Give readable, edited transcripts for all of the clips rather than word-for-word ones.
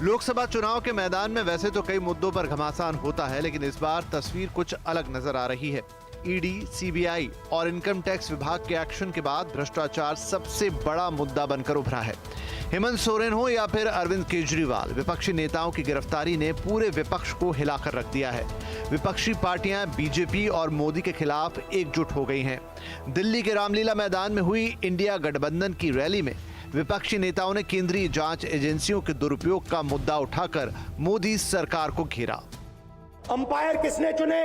लोकसभा चुनाव के मैदान में वैसे तो कई मुद्दों पर घमासान होता है, लेकिन इस बार तस्वीर कुछ अलग नजर आ रही है। ईडी, सीबीआई और इनकम टैक्स विभाग के एक्शन के बाद भ्रष्टाचार सबसे बड़ा मुद्दा बनकर उभरा है। हेमंत सोरेन हो या फिर अरविंद केजरीवाल, विपक्षी नेताओं की गिरफ्तारी ने पूरे विपक्ष को हिलाकर रख दिया है। विपक्षी पार्टियां बीजेपी और मोदी के खिलाफ एकजुट हो गई हैं। दिल्ली के रामलीला मैदान में हुई इंडिया गठबंधन की रैली में विपक्षी नेताओं ने केंद्रीय जांच एजेंसियों के दुरुपयोग का मुद्दा उठाकर मोदी सरकार को घेरा। अंपायर किसने चुने?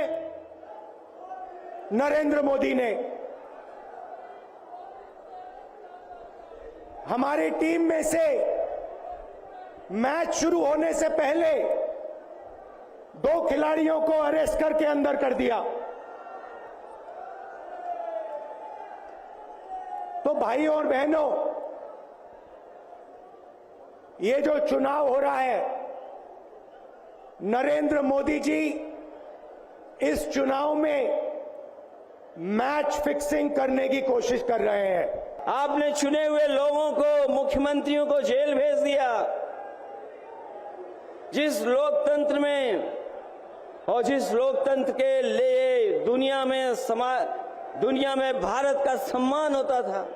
नरेंद्र मोदी ने। हमारी टीम में से मैच शुरू होने से पहले 2 खिलाड़ियों को अरेस्ट करके अंदर कर दिया। तो भाइयों और बहनों, ये जो चुनाव हो रहा है, नरेंद्र मोदी जी इस चुनाव में मैच फिक्सिंग करने की कोशिश कर रहे हैं। आपने चुने हुए लोगों को, मुख्यमंत्रियों को जेल भेज दिया। जिस लोकतंत्र में और जिस लोकतंत्र के लिए दुनिया में भारत का सम्मान होता था,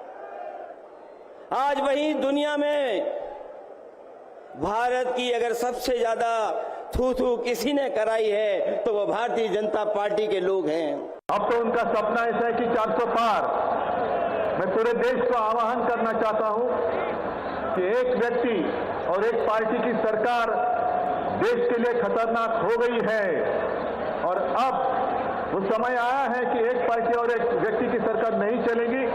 आज वही दुनिया में भारत की अगर सबसे ज्यादा थू किसी ने कराई है तो वो भारतीय जनता पार्टी के लोग हैं। अब तो उनका सपना ऐसा है कि 400 पार। मैं पूरे देश को आह्वान करना चाहता हूं कि एक व्यक्ति और एक पार्टी की सरकार देश के लिए खतरनाक हो गई है और अब वो समय आया है कि एक पार्टी और एक व्यक्ति की सरकार नहीं चलेगी।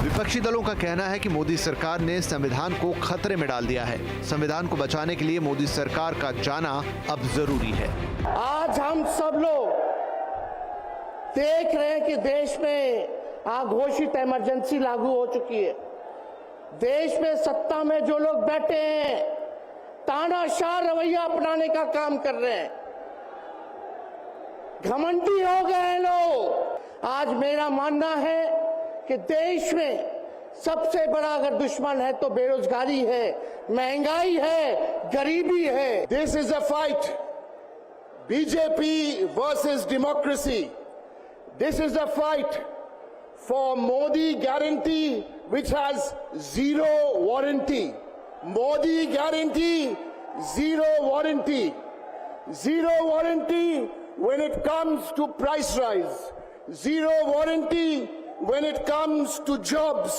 विपक्षी दलों का कहना है कि मोदी सरकार ने संविधान को खतरे में डाल दिया है। संविधान को बचाने के लिए मोदी सरकार का जाना अब जरूरी है। आज हम सब लोग देख रहे हैं कि देश में अघोषित इमरजेंसी लागू हो चुकी है। देश में सत्ता में जो लोग बैठे हैं तानाशाह रवैया अपनाने का काम कर रहे हैं, घमंडी हो गए हैं लोग। आज मेरा मानना है कि देश में सबसे बड़ा अगर दुश्मन है तो बेरोजगारी है, महंगाई है, गरीबी है। This is a fight, BJP versus democracy. This is a fight for Modi guarantee which has zero warranty. Modi guarantee, zero warranty. Zero warranty when it comes to price rise. Zero warranty when it comes to jobs.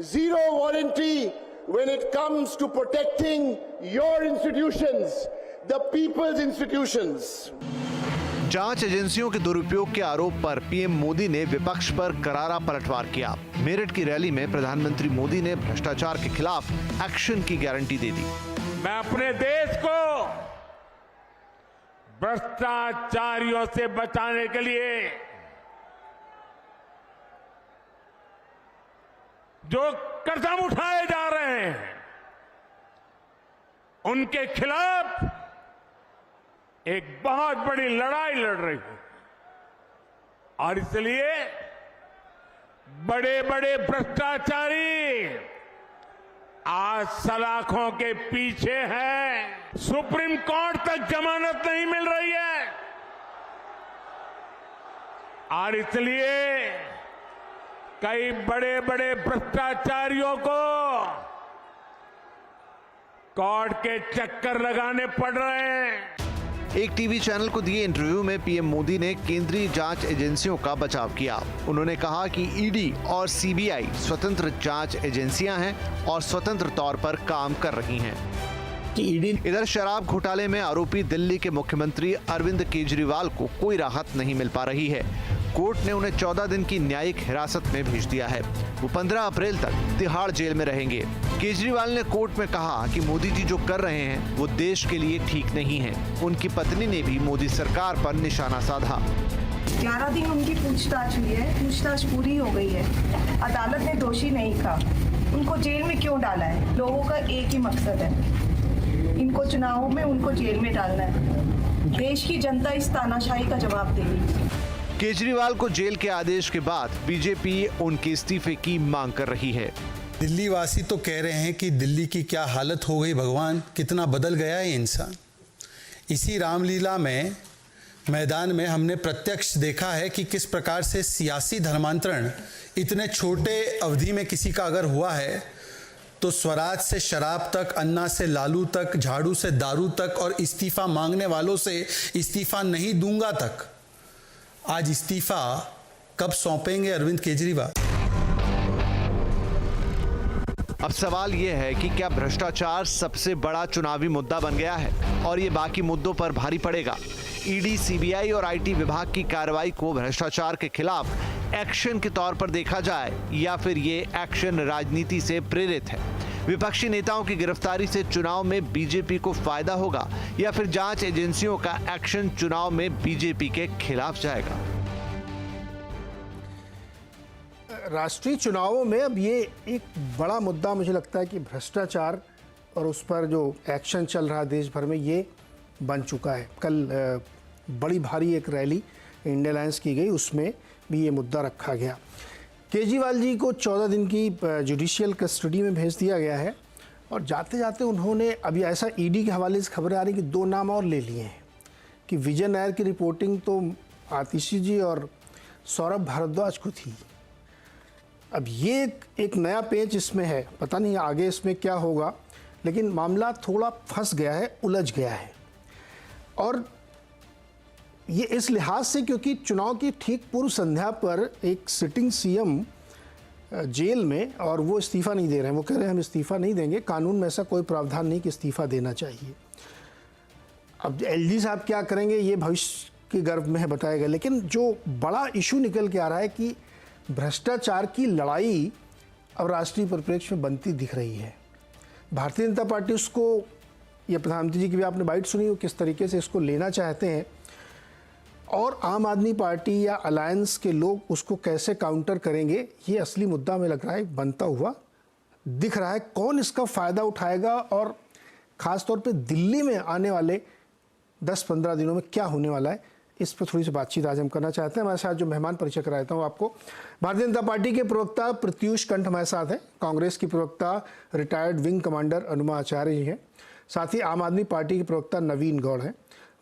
Zero warranty when it comes to protecting your institutions, the people's institutions. जांच एजेंसियों के दुरुपयोग के आरोप पर PM Modi ने विपक्ष पर करारा पलटवार किया। मेरठ की रैली में प्रधानमंत्री मोदी ने भ्रष्टाचार के खिलाफ एक्शन की गारंटी दे दी। मैं अपने देश को भ्रष्टाचारियों से बचाने के लिए जो कदम उठाए जा रहे हैं उनके खिलाफ एक बहुत बड़ी लड़ाई लड़ रही हूं। और इसलिए बड़े बड़े भ्रष्टाचारी आज सलाखों के पीछे हैं। सुप्रीम कोर्ट तक जमानत नहीं मिल रही है और इसलिए कई बड़े बड़े भ्रष्टाचारियों को कोर्ट के चक्कर लगाने पड़ रहे हैं। एक टीवी चैनल को दिए इंटरव्यू में पीएम मोदी ने केंद्रीय जांच एजेंसियों का बचाव किया। उन्होंने कहा कि ईडी और सीबीआई स्वतंत्र जांच एजेंसियां हैं और स्वतंत्र तौर पर काम कर रही हैं। इधर शराब घोटाले में आरोपी दिल्ली के मुख्यमंत्री अरविंद केजरीवाल को कोई राहत नहीं मिल पा रही है। कोर्ट ने उन्हें 14 दिन की न्यायिक हिरासत में भेज दिया है। वो 15 अप्रैल तक तिहाड़ जेल में रहेंगे। केजरीवाल ने कोर्ट में कहा कि मोदी जी जो कर रहे हैं वो देश के लिए ठीक नहीं है। उनकी पत्नी ने भी मोदी सरकार पर निशाना साधा। 11 दिन उनकी पूछताछ हुई है, पूछताछ पूरी हो गई है। अदालत ने दोषी नहीं कहा, उनको जेल में क्यों डाला है? लोगों का एक ही मकसद है, इनको चुनावों में उनको जेल में डालना है। देश की जनता इस तानाशाही का जवाब देगी। केजरीवाल को जेल के आदेश के बाद बीजेपी उनके इस्तीफे की मांग कर रही है। दिल्ली वासी तो कह रहे हैं कि दिल्ली की क्या हालत हो गई, भगवान कितना बदल गया है इंसान। इसी रामलीला में मैदान में हमने प्रत्यक्ष देखा है कि किस प्रकार से सियासी धर्मांतरण इतने छोटे अवधि में किसी का अगर हुआ है तो स्वराज से शराब तक, अन्ना से लालू तक, झाड़ू से दारू तक और इस्तीफा मांगने वालों से इस्तीफा नहीं दूंगा तक। आज इस्तीफा कब सौंपेंगे अरविंद केजरीवाल? अब सवाल यह है कि क्या भ्रष्टाचार सबसे बड़ा चुनावी मुद्दा बन गया है और ये बाकी मुद्दों पर भारी पड़ेगा? ईडी, सीबीआई और आईटी विभाग की कार्रवाई को भ्रष्टाचार के खिलाफ एक्शन के तौर पर देखा जाए या फिर ये एक्शन राजनीति से प्रेरित है? विपक्षी नेताओं की गिरफ्तारी से चुनाव में बीजेपी को फायदा होगा या फिर जांच एजेंसियों का एक्शन चुनाव में बीजेपी के खिलाफ जाएगा? राष्ट्रीय चुनावों में अब ये एक बड़ा मुद्दा मुझे लगता है कि भ्रष्टाचार और उस पर जो एक्शन चल रहा है देश भर में, ये बन चुका है। कल बड़ी भारी एक रैली इंडिया अलायंस की गई, उसमें भी ये मुद्दा रखा गया। केजरीवाल जी को 14 दिन की जुडिशियल कस्टडी में भेज दिया गया है और जाते जाते उन्होंने, अभी ऐसा ईडी के हवाले से खबरें आ रही कि 2 नाम और ले लिए हैं कि विजय नायर की रिपोर्टिंग तो आतिशी जी और सौरभ भारद्वाज को थी। अब ये एक नया पेच इसमें है, पता नहीं आगे इसमें क्या होगा, लेकिन मामला थोड़ा फंस गया है, उलझ गया है। और ये इस लिहाज से क्योंकि चुनाव की ठीक पूर्व संध्या पर एक सिटिंग सीएम जेल में, और वो इस्तीफा नहीं दे रहे हैं। वो कह रहे हैं हम इस्तीफा नहीं देंगे, कानून में ऐसा कोई प्रावधान नहीं कि इस्तीफा देना चाहिए। अब एलजी साहब क्या करेंगे ये भविष्य के गर्भ में है बताएगा, लेकिन जो बड़ा इशू निकल के आ रहा है कि भ्रष्टाचार की लड़ाई अब राष्ट्रीय परिप्रेक्ष्य में बनती दिख रही है। भारतीय जनता पार्टी उसको, या प्रधानमंत्री जी की भी आपने बाइट सुनी, वो किस तरीके से इसको लेना चाहते हैं और आम आदमी पार्टी या अलायंस के लोग उसको कैसे काउंटर करेंगे, ये असली मुद्दा हमें लग रहा है बनता हुआ दिख रहा है। कौन इसका फ़ायदा उठाएगा और ख़ास तौर पे दिल्ली में आने वाले 10-15 दिनों में क्या होने वाला है, इस पर थोड़ी सी बातचीत आज हम करना चाहते हैं। हमारे साथ जो मेहमान परिचय कराता हूँ आपको, भारतीय जनता पार्टी के प्रवक्ता प्रत्युष कंठ हमारे साथ हैं, कांग्रेस की प्रवक्ता रिटायर्ड विंग कमांडर अनुमा आचार्य जी हैं, साथ ही आम आदमी पार्टी के प्रवक्ता नवीन गौड़ हैं,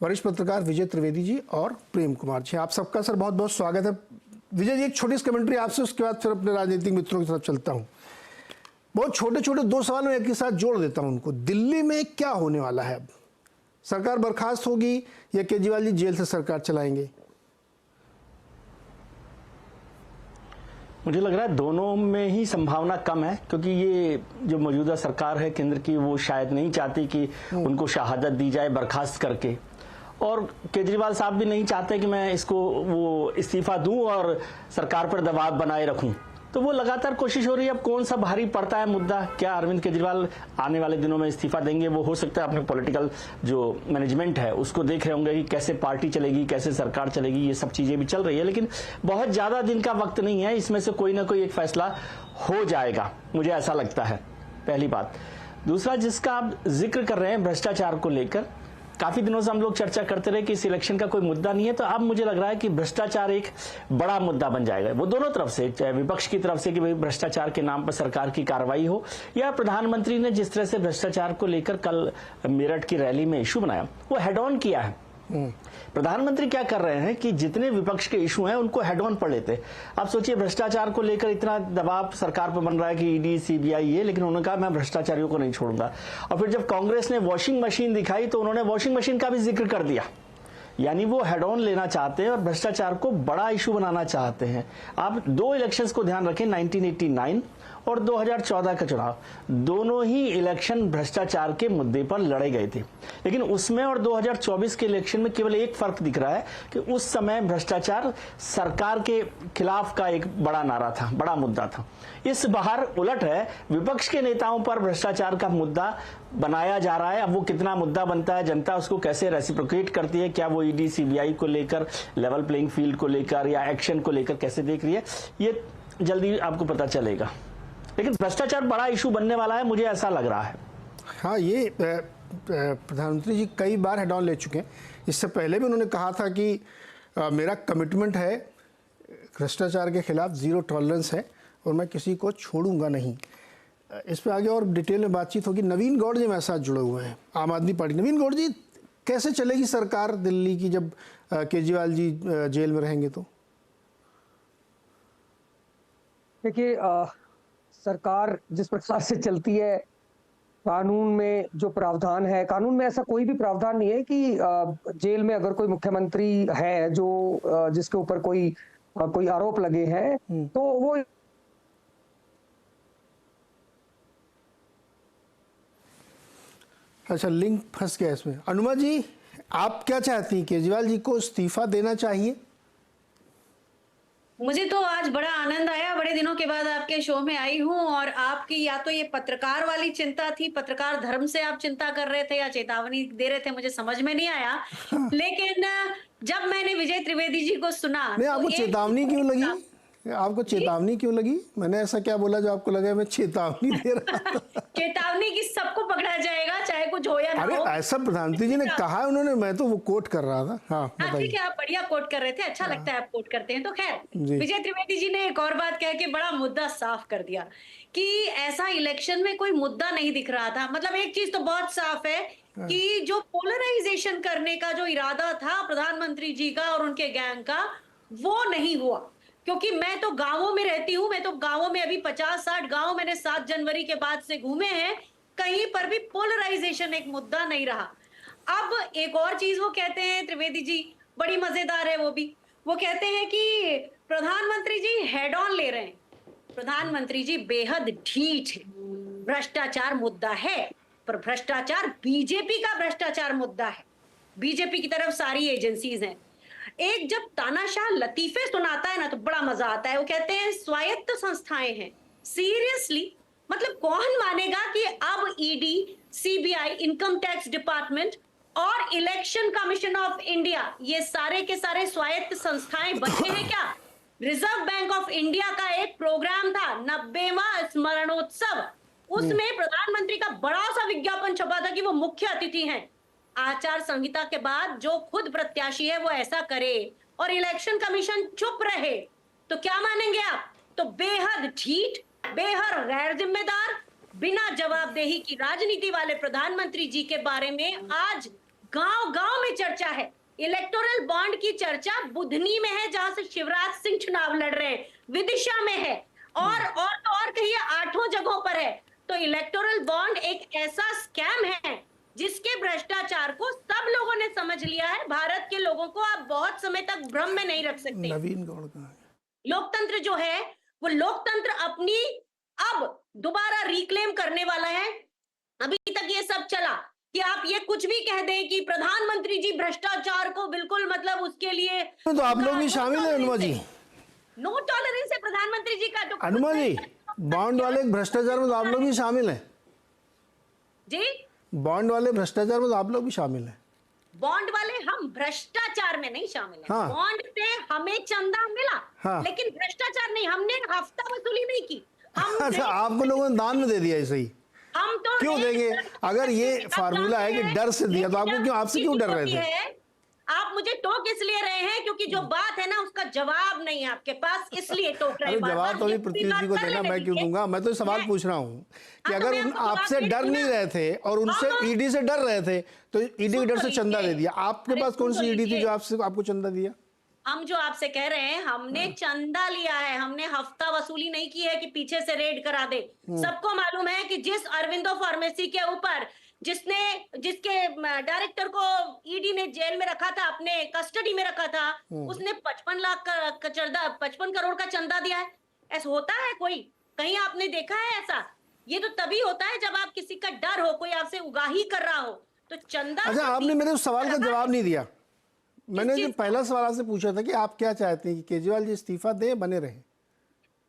वरिष्ठ पत्रकार विजय त्रिवेदी जी और प्रेम कुमार जी। आप सबका सर बहुत बहुत स्वागत है। विजय जी, एक छोटी सी कमेंट्री आपसे, उसके बाद फिर अपने राजनीतिक मित्रों की तरफ चलता हूँ। बहुत छोटे छोटे 2 सवाल में एक ही साथ जोड़ देता हूँ उनको। दिल्ली में क्या होने वाला है? अब सरकार बर्खास्त होगी या केजरीवाल जी जेल से सरकार चलाएंगे? मुझे लग रहा है दोनों में ही संभावना कम है, क्योंकि ये जो मौजूदा सरकार है केंद्र की, वो शायद नहीं चाहती कि उनको शहादत दी जाए बर्खास्त करके, और केजरीवाल साहब भी नहीं चाहते कि मैं इसको वो इस्तीफा दूं और सरकार पर दबाव बनाए रखूं। तो वो लगातार कोशिश हो रही है। अब कौन सा भारी पड़ता है मुद्दा, क्या अरविंद केजरीवाल आने वाले दिनों में इस्तीफा देंगे? वो हो सकता है अपने पॉलिटिकल जो मैनेजमेंट है उसको देख रहे होंगे कि कैसे पार्टी चलेगी, कैसे सरकार चलेगी, ये सब चीजें भी चल रही है। लेकिन बहुत ज्यादा दिन का वक्त नहीं है, इसमें से कोई ना कोई एक फैसला हो जाएगा, मुझे ऐसा लगता है, पहली बात। दूसरा, जिसका आप जिक्र कर रहे हैं भ्रष्टाचार को लेकर, काफी दिनों से हम लोग चर्चा करते रहे कि इस इलेक्शन का कोई मुद्दा नहीं है, तो अब मुझे लग रहा है कि भ्रष्टाचार एक बड़ा मुद्दा बन जाएगा। वो दोनों तरफ से, चाहे विपक्ष की तरफ से कि भाई भ्रष्टाचार के नाम पर सरकार की कार्रवाई हो, या प्रधानमंत्री ने जिस तरह से भ्रष्टाचार को लेकर कल मेरठ की रैली में इशू बनाया, वो हेड ऑन किया है। प्रधानमंत्री क्या कर रहे हैं कि जितने विपक्ष के इशू हैं उनको हेड ऑन पर लेते। आप सोचिए, भ्रष्टाचार को लेकर इतना दबाव सरकार पर बन रहा है कि ईडी, सीबीआई ये, लेकिन उन्होंने कहा मैं भ्रष्टाचारियों को नहीं छोड़ूंगा। और फिर जब कांग्रेस ने वॉशिंग मशीन दिखाई तो उन्होंने वॉशिंग मशीन का भी जिक्र कर दिया। यानी वो हेड ऑन लेना चाहते हैं और भ्रष्टाचार को बड़ा इशू बनाना चाहते हैं। आप 2 इलेक्शंस को ध्यान रखें, 1989 और 2014 का चुनाव, दोनों ही इलेक्शन भ्रष्टाचार के मुद्दे पर लड़े गए थे। लेकिन उसमें और 2024 के इलेक्शन में केवल एक फर्क दिख रहा है कि उस समय भ्रष्टाचार सरकार के खिलाफ का एक बड़ा नारा था, बड़ा मुद्दा था। इस बार उलट है, विपक्ष के नेताओं पर भ्रष्टाचार का मुद्दा बनाया जा रहा है। अब वो कितना मुद्दा बनता है, जनता उसको कैसे रेसिप्रोकेट करती है, क्या वो ईडी, सीबीआई को लेकर, लेवल प्लेइंग फील्ड को लेकर या एक्शन को लेकर कैसे देख रही है, ये जल्दी आपको पता चलेगा। लेकिन भ्रष्टाचार बड़ा इशू बनने वाला है, मुझे ऐसा लग रहा है। हाँ, ये प्रधानमंत्री जी कई बार हेड ऑन ले चुके हैं। इससे पहले भी उन्होंने कहा था कि मेरा कमिटमेंट है, भ्रष्टाचार के खिलाफ ज़ीरो टॉलरेंस है और मैं किसी को छोड़ूंगा नहीं। इस पे आगे और डिटेल में बातचीत होगी। नवीन गौड़ जी मेरे साथ जुड़े हुए हैं, आम आदमी पार्टी। नवीन गौड़ जी, कैसे चलेगी सरकार दिल्ली की जब केजरीवाल जी जेल में रहेंगे तो? देखिए, सरकार जिस प्रकार से चलती है, कानून में जो प्रावधान है, कानून में ऐसा कोई भी प्रावधान नहीं है कि जेल में अगर कोई मुख्यमंत्री है जो जिसके ऊपर कोई आरोप लगे हैं तो वो अच्छा, लिंक फंस गया इसमें। अनुमा जी, आप क्या चाहती हैं, केजरीवाल जी को इस्तीफा देना चाहिए? मुझे तो आज बड़ा आनंद आया, बड़े दिनों के बाद आपके शो में आई हूं और आपकी या तो ये पत्रकार वाली चिंता थी, पत्रकार धर्म से आप चिंता कर रहे थे या चेतावनी दे रहे थे, मुझे समझ में नहीं आया। लेकिन जब मैंने विजय त्रिवेदी जी को सुना, नहीं, आपको चेतावनी क्यों लगी? आपको चेतावनी क्यों लगी? मैंने ऐसा क्या बोला जो आपको लगा मैं चेतावनी दे रहा था? चेतावनी की सबको पकड़ा जाएगा, चाहे कुछ हो या ना अरे हो। ऐसा प्रधानमंत्री जी ने कहा है, उन्होंने, मैं तो वो कोट कर रहा था। हाँ, ठीक है, आप बढ़िया कोट कर रहे थे, अच्छा लगता है आप कोट करते हैं। तो खैर, जी। विजय त्रिवेदी जी ने एक और बात कह के बड़ा मुद्दा साफ कर दिया कि ऐसा इलेक्शन में कोई मुद्दा नहीं दिख रहा था। मतलब एक चीज तो बहुत साफ है कि जो पोलराइजेशन करने का जो इरादा था प्रधानमंत्री जी का और उनके गैंग का, वो नहीं हुआ। क्योंकि मैं तो गांवों में रहती हूं, मैं तो गांवों में अभी 50-60 गांव मैंने 7 जनवरी के बाद से घूमे हैं, कहीं पर भी पोलराइजेशन एक मुद्दा नहीं रहा। अब एक और चीज वो कहते हैं त्रिवेदी जी, बड़ी मजेदार है वो भी। वो कहते हैं कि प्रधानमंत्री जी हेड ऑन ले रहे हैं। प्रधानमंत्री जी बेहद ढीठ है, भ्रष्टाचार मुद्दा है, पर भ्रष्टाचार बीजेपी का भ्रष्टाचार मुद्दा है। बीजेपी की तरफ सारी एजेंसीज हैं। एक जब तानाशाह लतीफे सुनाता है ना तो बड़ा मजा आता है। वो कहते हैं स्वायत्त संस्थाएं हैं। सीरियसली, मतलब कौन मानेगा कि अब ED, CBI, income tax department और इलेक्शन कमीशन ऑफ इंडिया, ये सारे के सारे स्वायत्त संस्थाएं बचे हैं क्या? रिजर्व बैंक ऑफ इंडिया का एक प्रोग्राम था 90वां स्मरणोत्सव, उसमें प्रधानमंत्री का बड़ा सा विज्ञापन छपा था कि वो मुख्य अतिथि हैं। आचार संहिता के बाद जो खुद प्रत्याशी है वो ऐसा करे और इलेक्शन कमीशन चुप रहे तो क्या मानेंगे आप? तो बेहद ढीठ, बेहद गैर जिम्मेदार, बिना जवाबदेही की राजनीति वाले प्रधानमंत्री जी के बारे में आज गांव-गांव में चर्चा है। इलेक्टोरल बॉन्ड की चर्चा बुधनी में है, जहां से शिवराज सिंह चुनाव लड़ रहे हैं, विदिशा में है और कहिए 8 जगहों पर है। तो इलेक्टोरल बॉन्ड एक ऐसा स्कैम है जिसके भ्रष्टाचार को सब लोगों ने समझ लिया है। भारत के लोगों को आप बहुत समय तक भ्रम में नहीं रख सकते। नवीन गौड़ कहाँ है? लोकतंत्र जो है वो लोकतंत्र अपनी अब दोबारा रिक्लेम करने वाला है। अभी तक ये सब चला कि आप ये कुछ भी कह दें कि प्रधानमंत्री जी भ्रष्टाचार को बिल्कुल, मतलब उसके लिए तो आप लोग भी शामिल हैं अनुमा जी? नो टॉलरेंस है प्रधानमंत्री जी का। तो अनुमा जी, बॉन्ड वाले भ्रष्टाचार में तो आप लोग भी शामिल हैं जी? बॉन्ड वाले भ्रष्टाचार में तो आप लोग भी शामिल हैं। बॉन्ड वाले हम भ्रष्टाचार में नहीं शामिल हैं। हाँ। बॉन्ड से हमें चंदा मिला, हाँ। लेकिन भ्रष्टाचार नहीं, हमने हफ्ता वसूली नहीं की। अच्छा, आपको लोगों ने दान में दे दिया ऐसे ही? हम तो क्यों देंगे? अगर ये फार्मूला है कि डर से दिया तो आपको क्यों, आपसे क्यों डर रहे थे? आप मुझे टोक इसलिए रहे हैं क्योंकि जो बात है ना उसका जवाब नहीं है आपके पास, इसलिए टोक रहे हैं। अरे जवाब तो भी पृथ्वी जी को देना, मैं क्यों दूंगा? मैं तो सवाल पूछ रहा हूँ कि अगर आपसे डर नहीं रहे थे और उनसे ईडी से डर रहे थे तो ईडी के डर से चंदा दे दिया। आपके पास कौन सी ईडी थी जो आपको चंदा दिया? हम जो आपसे कह रहे हैं, हमने चंदा लिया है, हमने हफ्ता वसूली नहीं की है कि पीछे से रेड करा दे। सबको मालूम है कि जिस अरविंदो फार्मेसी के ऊपर जिसके डायरेक्टर को ईडी ने जेल में रखा था, अपने कस्टडी में रखा था, उसने 55 करोड़ का चंदा दिया है। ऐसा होता है कोई? कहीं आपने देखा है ऐसा? ये तो तभी होता है जब आप किसी का डर हो, कोई आपसे उगाही कर रहा हो तो चंदा। अच्छा, आपने मेरे उस सवाल का जवाब नहीं दिया। मैंने जो पहला सवाल आपसे पूछा था कि आप क्या चाहते हैं कि केजरीवाल जी इस्तीफा दे, बने रहे?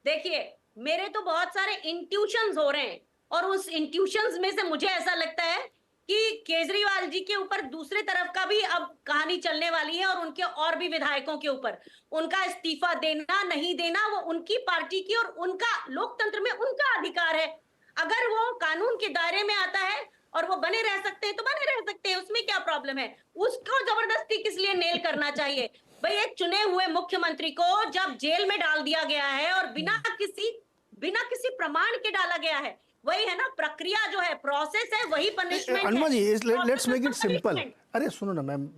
देखिए, मेरे तो बहुत सारे इंट्यूशंस हो रहे हैं और उस इंट्यूशंस में से मुझे ऐसा लगता है कि केजरीवाल जी के ऊपर दूसरे तरफ का भी अब कहानी चलने वाली है और उनके और भी विधायकों के ऊपर। उनका इस्तीफा देना नहीं देना वो उनकी पार्टी की और उनका लोकतंत्र में उनका अधिकार है। अगर वो कानून के दायरे में आता है और वो बने रह सकते हैं तो बने रह सकते हैं, उसमें क्या प्रॉब्लम है? उसको जबरदस्ती किस लिए नेल करना चाहिए? भाई एक चुने हुए मुख्यमंत्री को जब जेल में डाल दिया गया है और बिना किसी प्रमाण के डाला गया है, वही है ना प्रक्रिया जो है, प्रोसेस है, वही पनिशमेंट है। अनुमा जी, लेट्स मेक इट सिंपल। अरे सुनो ना ma'am,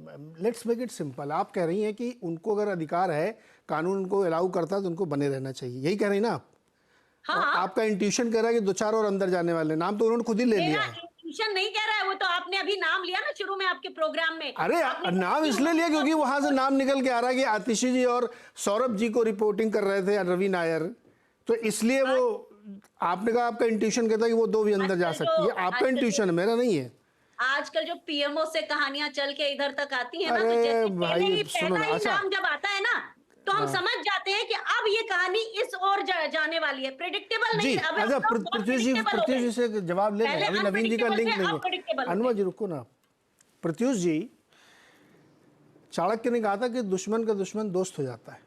let's make it simple. आप कह रही हैं कि उनको अगर अधिकार है, कानून उनको अलाउ करता है तो उनको बने रहना चाहिए, यही कह रही ना आप? हाँ, आपका इंट्यूशन कह रहा है कि 2-4 और अंदर जाने वाले नाम तो उन्होंने खुद ही ले लिया है। इंट्यूशन नहीं कह रहा है, वो तो आपने अभी नाम लिया ना शुरू में आपके प्रोग्राम में। अरे नाम इसलिए लिया क्योंकि वहां से नाम निकल के आ रहा है कि आतिशी जी और सौरभ जी को रिपोर्टिंग कर रहे थे, रवि नायर, तो इसलिए वो आपने कहा, आपका इंट्यूशन कहता है कि वो 2 भी अंदर जा सकती है। आपका इंट्यूशन है, मेरा नहीं है। आजकल जो पीएमओ से कहानियां चल के इधर तक आती है ना, तो अरे जैसे भाई, सुनो पहला ही अच्छा, नाम जब आता है ना, तो हम समझ जाते हैं कि अब ये कहानी इस ओर जाने वाली है। प्रेडिक्टेबल जी। नहीं। अब अच्छा, पृथ्वी जी से जवाब ले लें, अभी नवीन जी का लिंक लेंगे। अनुमा जी रुको ना। प्रत्युष जी, चाणक्य ने कहा था कि दुश्मन का दुश्मन दोस्त हो जाता है।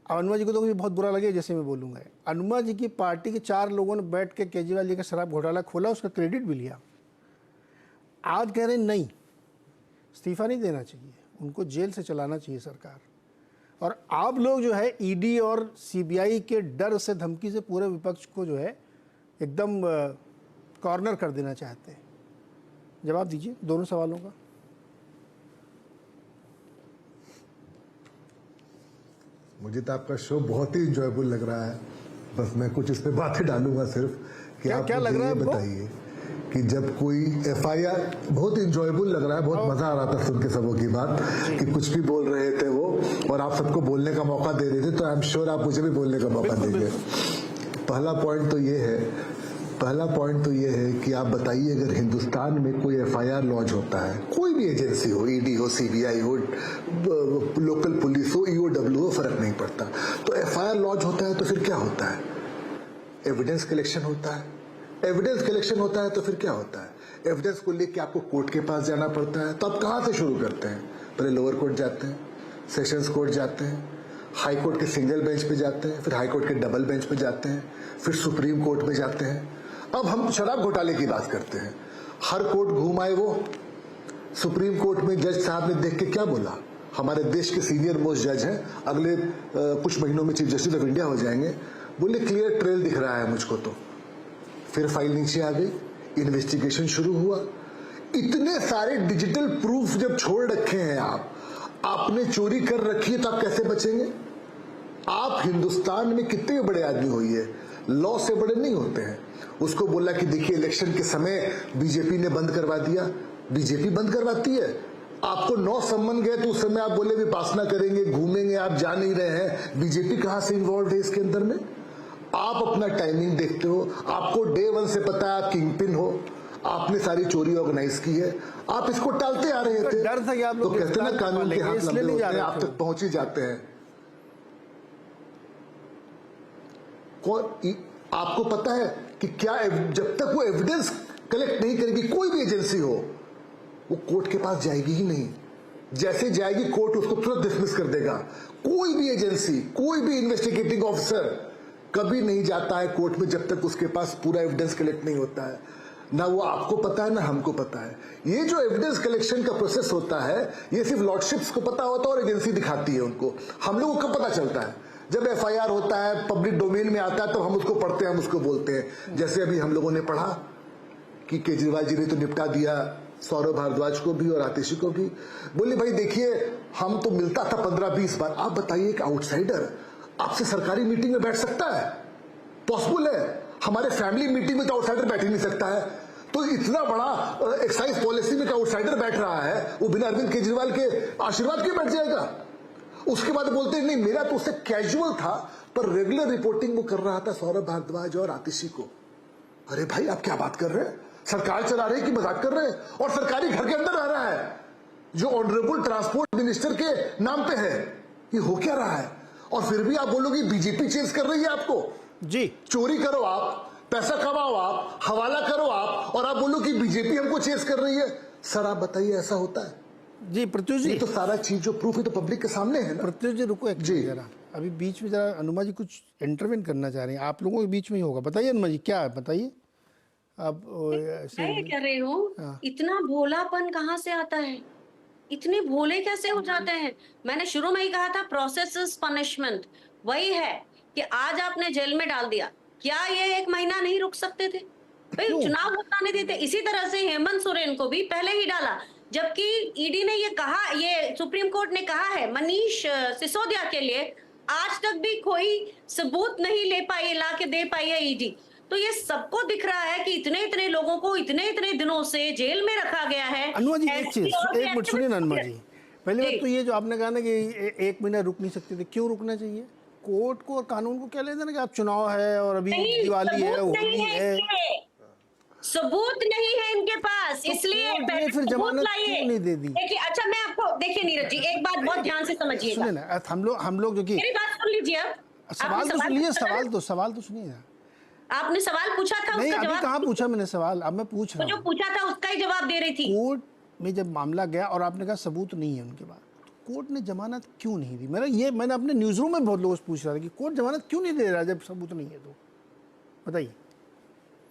अब अनुमा जी को तो मुझे बहुत बुरा लगे जैसे मैं बोलूँगा। अनुमा जी की पार्टी के 4 लोगों ने बैठ के केजरीवाल जी का शराब घोटाला खोला, उसका क्रेडिट भी लिया। आज कह रहे नहीं, इस्तीफा नहीं देना चाहिए, उनको जेल से चलाना चाहिए सरकार। और आप लोग जो है ईडी और सीबीआई के डर से, धमकी से पूरे विपक्ष को जो है एकदम कॉर्नर कर देना चाहते हैं। जवाब दीजिए दोनों सवालों का। मुझे तो आपका शो बहुत ही इंजॉयबल लग रहा है। बस मैं कुछ इस पे बातें डालूंगा सिर्फ कि आप क्या लग रहा है? बताइए कि जब कोई एफआईआर, बहुत इंजॉयबल लग रहा है, बहुत मजा आ रहा था सुन के सबों की बात कि कुछ भी बोल रहे थे वो, और आप सबको बोलने का मौका दे रहे थे, तो आई एम श्योर आप मुझे भी बोलने का मौका देंगे। पहला पॉइंट तो ये है कि आप बताइए, अगर हिंदुस्तान में कोई एफआईआर लॉन्च होता है, कोई भी एजेंसी हो, ईडी हो, सीबीआई हो, लोकल पुलिस हो, ईओडब्ल्यू हो, फर्क नहीं पड़ता, तो एफआईआर लॉन्च होता है तो फिर क्या होता है? एविडेंस कलेक्शन होता है। एविडेंस कलेक्शन होता है तो फिर क्या होता है? एविडेंस को लेके आपको कोर्ट के पास जाना पड़ता है। तो आप कहां से शुरू करते हैं? पहले लोअर कोर्ट जाते हैं, सेशंस कोर्ट जाते हैं, हाई कोर्ट के सिंगल बेंच पे जाते हैं, फिर हाई कोर्ट के डबल बेंच पे जाते हैं, फिर सुप्रीम कोर्ट में जाते हैं। अब हम शराब घोटाले की बात करते हैं। हर कोर्ट घूम आए वो, सुप्रीम कोर्ट में जज साहब ने देख के क्या बोला? हमारे देश के सीनियर मोस्ट जज हैं, अगले कुछ महीनों में चीफ जस्टिस ऑफ इंडिया हो जाएंगे। बोले क्लियर ट्रेल दिख रहा है मुझको तो। फिर फाइल नीचे आ गई, इन्वेस्टिगेशन शुरू हुआ। इतने सारे डिजिटल प्रूफ जब छोड़ रखे हैं आपने चोरी कर रखी है, तो आप कैसे बचेंगे? आप हिंदुस्तान में कितने बड़े आदमी हुई है, लॉ से बड़े नहीं होते हैं। उसको बोला कि देखिए इलेक्शन के समय बीजेपी ने बंद करवा दिया। बीजेपी बंद करवाती है? आपको 9 सम्मन गए तो उस समय आप बोले विपासना करेंगे, घूमेंगे, आप जा नहीं रहे हैं। बीजेपी कहां से इन्वॉल्व है इसके अंदर में? आप अपना टाइमिंग देखते हो, आपको डे 1 से पता है आप किंग पिन हो, आपने सारी चोरी ऑर्गेनाइज की है, आप इसको टालते आ रहे थे। डर था कि आप तो लोग कहते हैं ना कानून के हाथ लंबे होते हैं, आप तक पहुंच ही जाते हैं। आपको पता है कि क्या जब तक वो एविडेंस कलेक्ट नहीं करेगी कोई भी एजेंसी हो, वो कोर्ट के पास जाएगी ही नहीं। जैसे जाएगी कोर्ट उसको तुरंत डिसमिस कर देगा। कोई भी एजेंसी, कोई भी इन्वेस्टिगेटिंग ऑफिसर कभी नहीं जाता है कोर्ट में जब तक उसके पास पूरा एविडेंस कलेक्ट नहीं होता है। ना वो आपको पता है ना हमको पता है। ये जो एविडेंस कलेक्शन का प्रोसेस होता है, ये सिर्फ लॉर्डशिप्स को पता होता है और एजेंसी दिखाती है उनको। हम लोगों को कब पता चलता है? जब एफआईआर होता है, पब्लिक डोमेन में आता है, तो हम उसको पढ़ते हैं, हम उसको बोलते हैं। जैसे अभी हम लोगों ने पढ़ा कि केजरीवाल जी ने तो निपटा दिया सौरभ भारद्वाज को भी और आतिशी को भी। बोले भाई देखिए, हम तो मिलता था 15-20 बार। आप बताइए, एक आउटसाइडर आपसे सरकारी मीटिंग में बैठ सकता है? पॉसिबल है? हमारे फैमिली मीटिंग में तो आउटसाइडर बैठ ही नहीं सकता है। तो इतना बड़ा एक्साइज पॉलिसी में आउटसाइडर बैठ रहा है, वो बिना अरविंद केजरीवाल के आशीर्वाद के बैठ जाएगा? उसके बाद बोलते हैं नहीं मेरा तो उससे कैजुअल था, पर रेगुलर रिपोर्टिंग वो कर रहा था सौरभ भारद्वाज और आतिशी को। अरे भाई आप क्या बात कर रहे हैं? सरकार चला रहे हैं कि मजाक कर रहे हैं? और सरकारी घर के अंदर रह रहा है जो ऑनरेबल ट्रांसपोर्ट मिनिस्टर के नाम पे है। ये हो क्या रहा है? और फिर भी आप बोलोगे बीजेपी चेंज कर रही है आपको। जी, चोरी करो आप, पैसा कमाओ आप, हवाला करो आप, और आप बोलो कि बीजेपी हमको चेंज कर रही है। सर आप बताइए, ऐसा होता है? जी प्रत्युष जी, तो सारा चीज जो प्रूफ है तो पब्लिक के सामने है ना। प्रत्युष जी रुको एक जरा, अभी बीच में जरा अनुमा जी कुछ इंटरवेन करना चाह रही हैं, आप लोगों के बीच में ही होगा। बताइए अनुमा जी, क्या है बताइए। अब मैं कह रही हूँ, इतना भोलापन कहाँ से आता है? इतने भोले कैसे हो जाते हैं? मैंने शुरू में ही कहा था प्रोसेस इज पनिशमेंट। वही है कि आज आपने जेल में डाल दिया, क्या ये 1 महीना नहीं रुक सकते थे? भाई चुनाव होता नहीं देते। इसी तरह से हेमंत सोरेन को भी पहले ही डाला, जबकि ईडी ने ये कहा, ये सुप्रीम कोर्ट ने कहा है मनीष सिसोदिया के लिए आज तक भी कोई सबूत नहीं ले पाई, ला के दे पाई है ईडी। तो ये सबको दिख रहा है कि इतने इतने लोगों को इतने इतने दिनों से जेल में रखा गया है। अनुमा जी एक चीज, एक मिनट सुनिए ना अनुमा जी, पहली बात तो ये जो आपने कहा ना कि 1 महीना रुक नहीं सकते थे, क्यों रुकना चाहिए? कोर्ट को और कानून को क्या लेना कि आप चुनाव है और अभी दिवाली है, होली है, सबूत नहीं है इनके पास, इसलिए फिर जमानत क्यों नहीं दे दी? देखिए, अच्छा मैं आपको, देखिए नीरज जी एक बात बहुत ध्यान से समझिएगा। सुनिए ना, हम लोग जो कि मेरी बात सुन लीजिए। अब सवाल तो सुनिए, सवाल तो सुनिए ना। आपने सवाल पूछा था, नहीं उसका अभी जवाब कहाँ पूछा मैंने सवाल, अब मैं पूछ रहा हूँ। जो पूछा था उसका ही जवाब दे रही थी। कोर्ट में जब मामला गया और आपने कहा सबूत नहीं है उनके पास, तो कोर्ट ने जमानत क्यों नहीं दी? मैंने अपने न्यूज रूम में बहुत लोगों से पूछ रहा था कि कोर्ट जमानत क्यों नहीं दे रहा जब सबूत नहीं है, तो बताइए।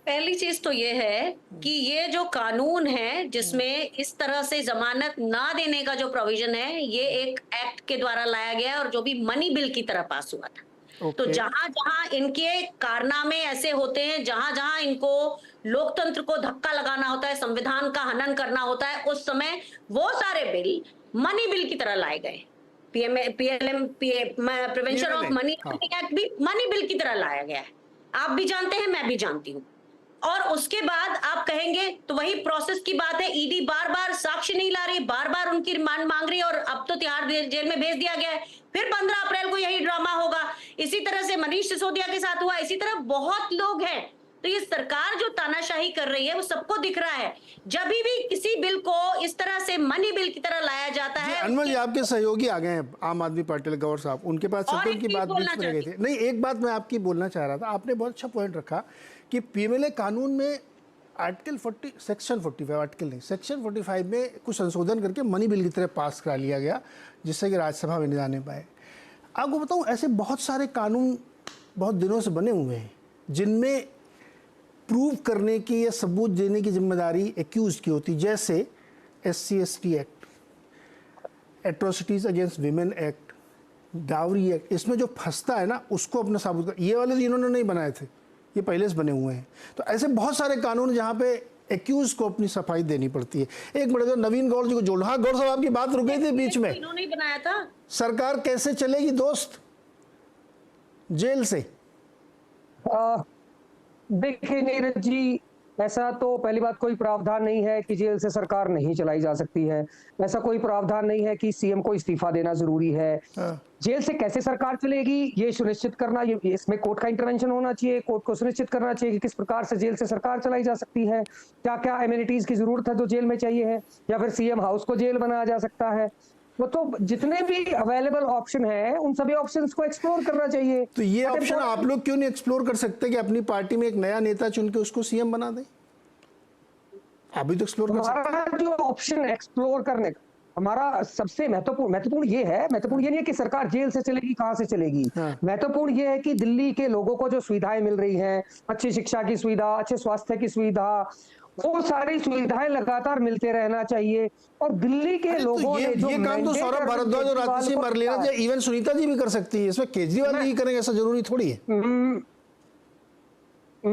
पहली चीज तो ये है कि ये जो कानून है जिसमें इस तरह से जमानत ना देने का जो प्रोविजन है, ये एक एक्ट के द्वारा लाया गया और जो भी मनी बिल की तरह पास हुआ था। तो जहां जहां इनके कारनामे ऐसे होते हैं, जहां जहां इनको लोकतंत्र को धक्का लगाना होता है, संविधान का हनन करना होता है, उस समय वो सारे बिल मनी बिल की तरह लाए गए। PLM prevention of money act भी मनी बिल की तरह लाया गया है। आप भी जानते हैं, मैं भी जानती हूँ। और उसके बाद आप कहेंगे तो वही प्रोसेस की बात है, ईडी बार बार साक्ष्य नहीं ला रही, बार बार उनकी रिमांड मांग रही है, और अब तो तिहाड़ जेल में भेज दिया गया है। फिर 15 अप्रैल को यही ड्रामा होगा। इसी तरह से मनीष सिसोदिया के साथ हुआ, इसी तरह बहुत लोग हैं। तो ये सरकार जो तानाशाही कर रही है वो सबको दिख रहा है। जब भी किसी बिल को इस तरह से मनी बिल की तरह लाया जाता है। अनमोल जी आपके सहयोगी आ गए हैं आम आदमी पार्टी गौर साहब, उनके पास चलते उनकी बात बीच में रह गई थी। नहीं, एक बात मैं आपकी बोलना चाह रहा था, आपने बहुत अच्छा पॉइंट रखा कि PMLA कानून में सेक्शन 45 में कुछ संशोधन करके मनी बिल की तरह पास करा लिया गया, जिससे कि राज्यसभा में नहीं जाने पाए। आपको बताऊं, ऐसे बहुत सारे कानून बहुत दिनों से बने हुए हैं जिनमें प्रूव करने की या सबूत देने की जिम्मेदारी एक्यूज की होती, जैसे SC/ST act, atrocities against women act, dowry act. इसमें जो फंसता है ना उसको अपना साबुत कर, ये वाले इन्होंने नहीं बनाए थे, ये पहले से बने हुए हैं। तो ऐसे बहुत सारे कानून जहाँ पे एक्यूज को अपनी सफाई देनी पड़ती है। एक मिनट, नवीन गौर जी को जोड़, हाँ गौर साहब आपकी बात रुक गई थी बीच में। इन्होंने बनाया था। सरकार कैसे चलेगी दोस्त जेल से? देखिए नीरज जी, ऐसा तो पहली बात कोई प्रावधान नहीं है कि जेल से सरकार नहीं चलाई जा सकती है। ऐसा कोई प्रावधान नहीं है कि CM को इस्तीफा देना जरूरी है। जेल से कैसे सरकार चलेगी ये सुनिश्चित करना, ये इसमें कोर्ट का इंटरवेंशन होना चाहिए। कोर्ट को सुनिश्चित करना चाहिए कि किस प्रकार से जेल से सरकार चलाई जा सकती है, क्या क्या एमिनिटीज की जरूरत है जो जेल में चाहिए है, या फिर CM हाउस को जेल बनाया जा सकता है। वो तो जितने भी अवेलेबल ऑप्शन है उन सभी ऑप्शंस को एक्सप्लोर करना चाहिए। तो ये ऑप्शन आप लोग क्यों नहीं एक्सप्लोर कर सकते कि अपनी पार्टी में एक नया नेता चुन के उसको CM बना दें? अभी तो एक्सप्लोर कर सकते हैं। जो ऑप्शन एक्सप्लोर करने का हमारा सबसे महत्वपूर्ण ये नहीं है कि सरकार जेल से चलेगी, कहां से चलेगी। महत्वपूर्ण ये है कि दिल्ली के लोगों को जो सुविधाएं मिल रही हैं, अच्छी शिक्षा की सुविधा, अच्छे स्वास्थ्य की सुविधा, वो सारी सुविधाएं लगातार मिलते रहना चाहिए। और दिल्ली के लोगों ने जो ये काम तो सौरभ भारद्वाज और राजश्री मरलेना, इवन सुनीता जी भी कर सकती है, इसमें केजरीवाल नहीं करेंगे ऐसा जरूरी थोड़ी है।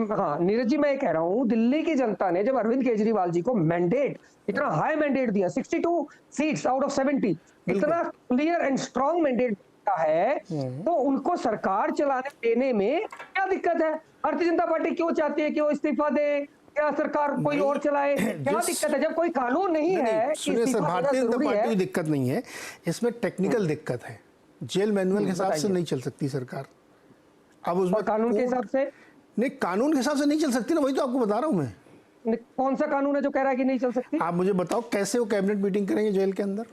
हाँ नीरज जी, मैं ये कह रहा हूँ, दिल्ली की जनता ने जब अरविंद केजरीवाल जी को मैंडेट, इतना हाई मैंडेट दिया, 62 सीट्स आउट ऑफ 70, इतना क्लियर एंड स्ट्रॉन्ग मैंडेट है, तो उनको सरकार चलाने देने में क्या दिक्कत है? भारतीय जनता पार्टी क्यों चाहती है कि वो इस्तीफा दे, क्या सरकार कोई और चलाए? क्या दिक्कत है जब कोई कानून नहीं है? सुनिए सर, भारतीय जनता पार्टी की दिक्कत नहीं है, इसमें टेक्निकल दिक्कत है। जेल मैनुअल के हिसाब से नहीं चल सकती सरकार। अब उसमें कानून के हिसाब से नहीं, कानून के हिसाब से नहीं चल सकती ना, वही तो आपको बता रहा हूं मैं। कौन सा कानून है जो कह रहा है कि नहीं चल सकती? आप मुझे बताओ कैसे वो कैबिनेट मीटिंग करेंगे जेल के अंदर?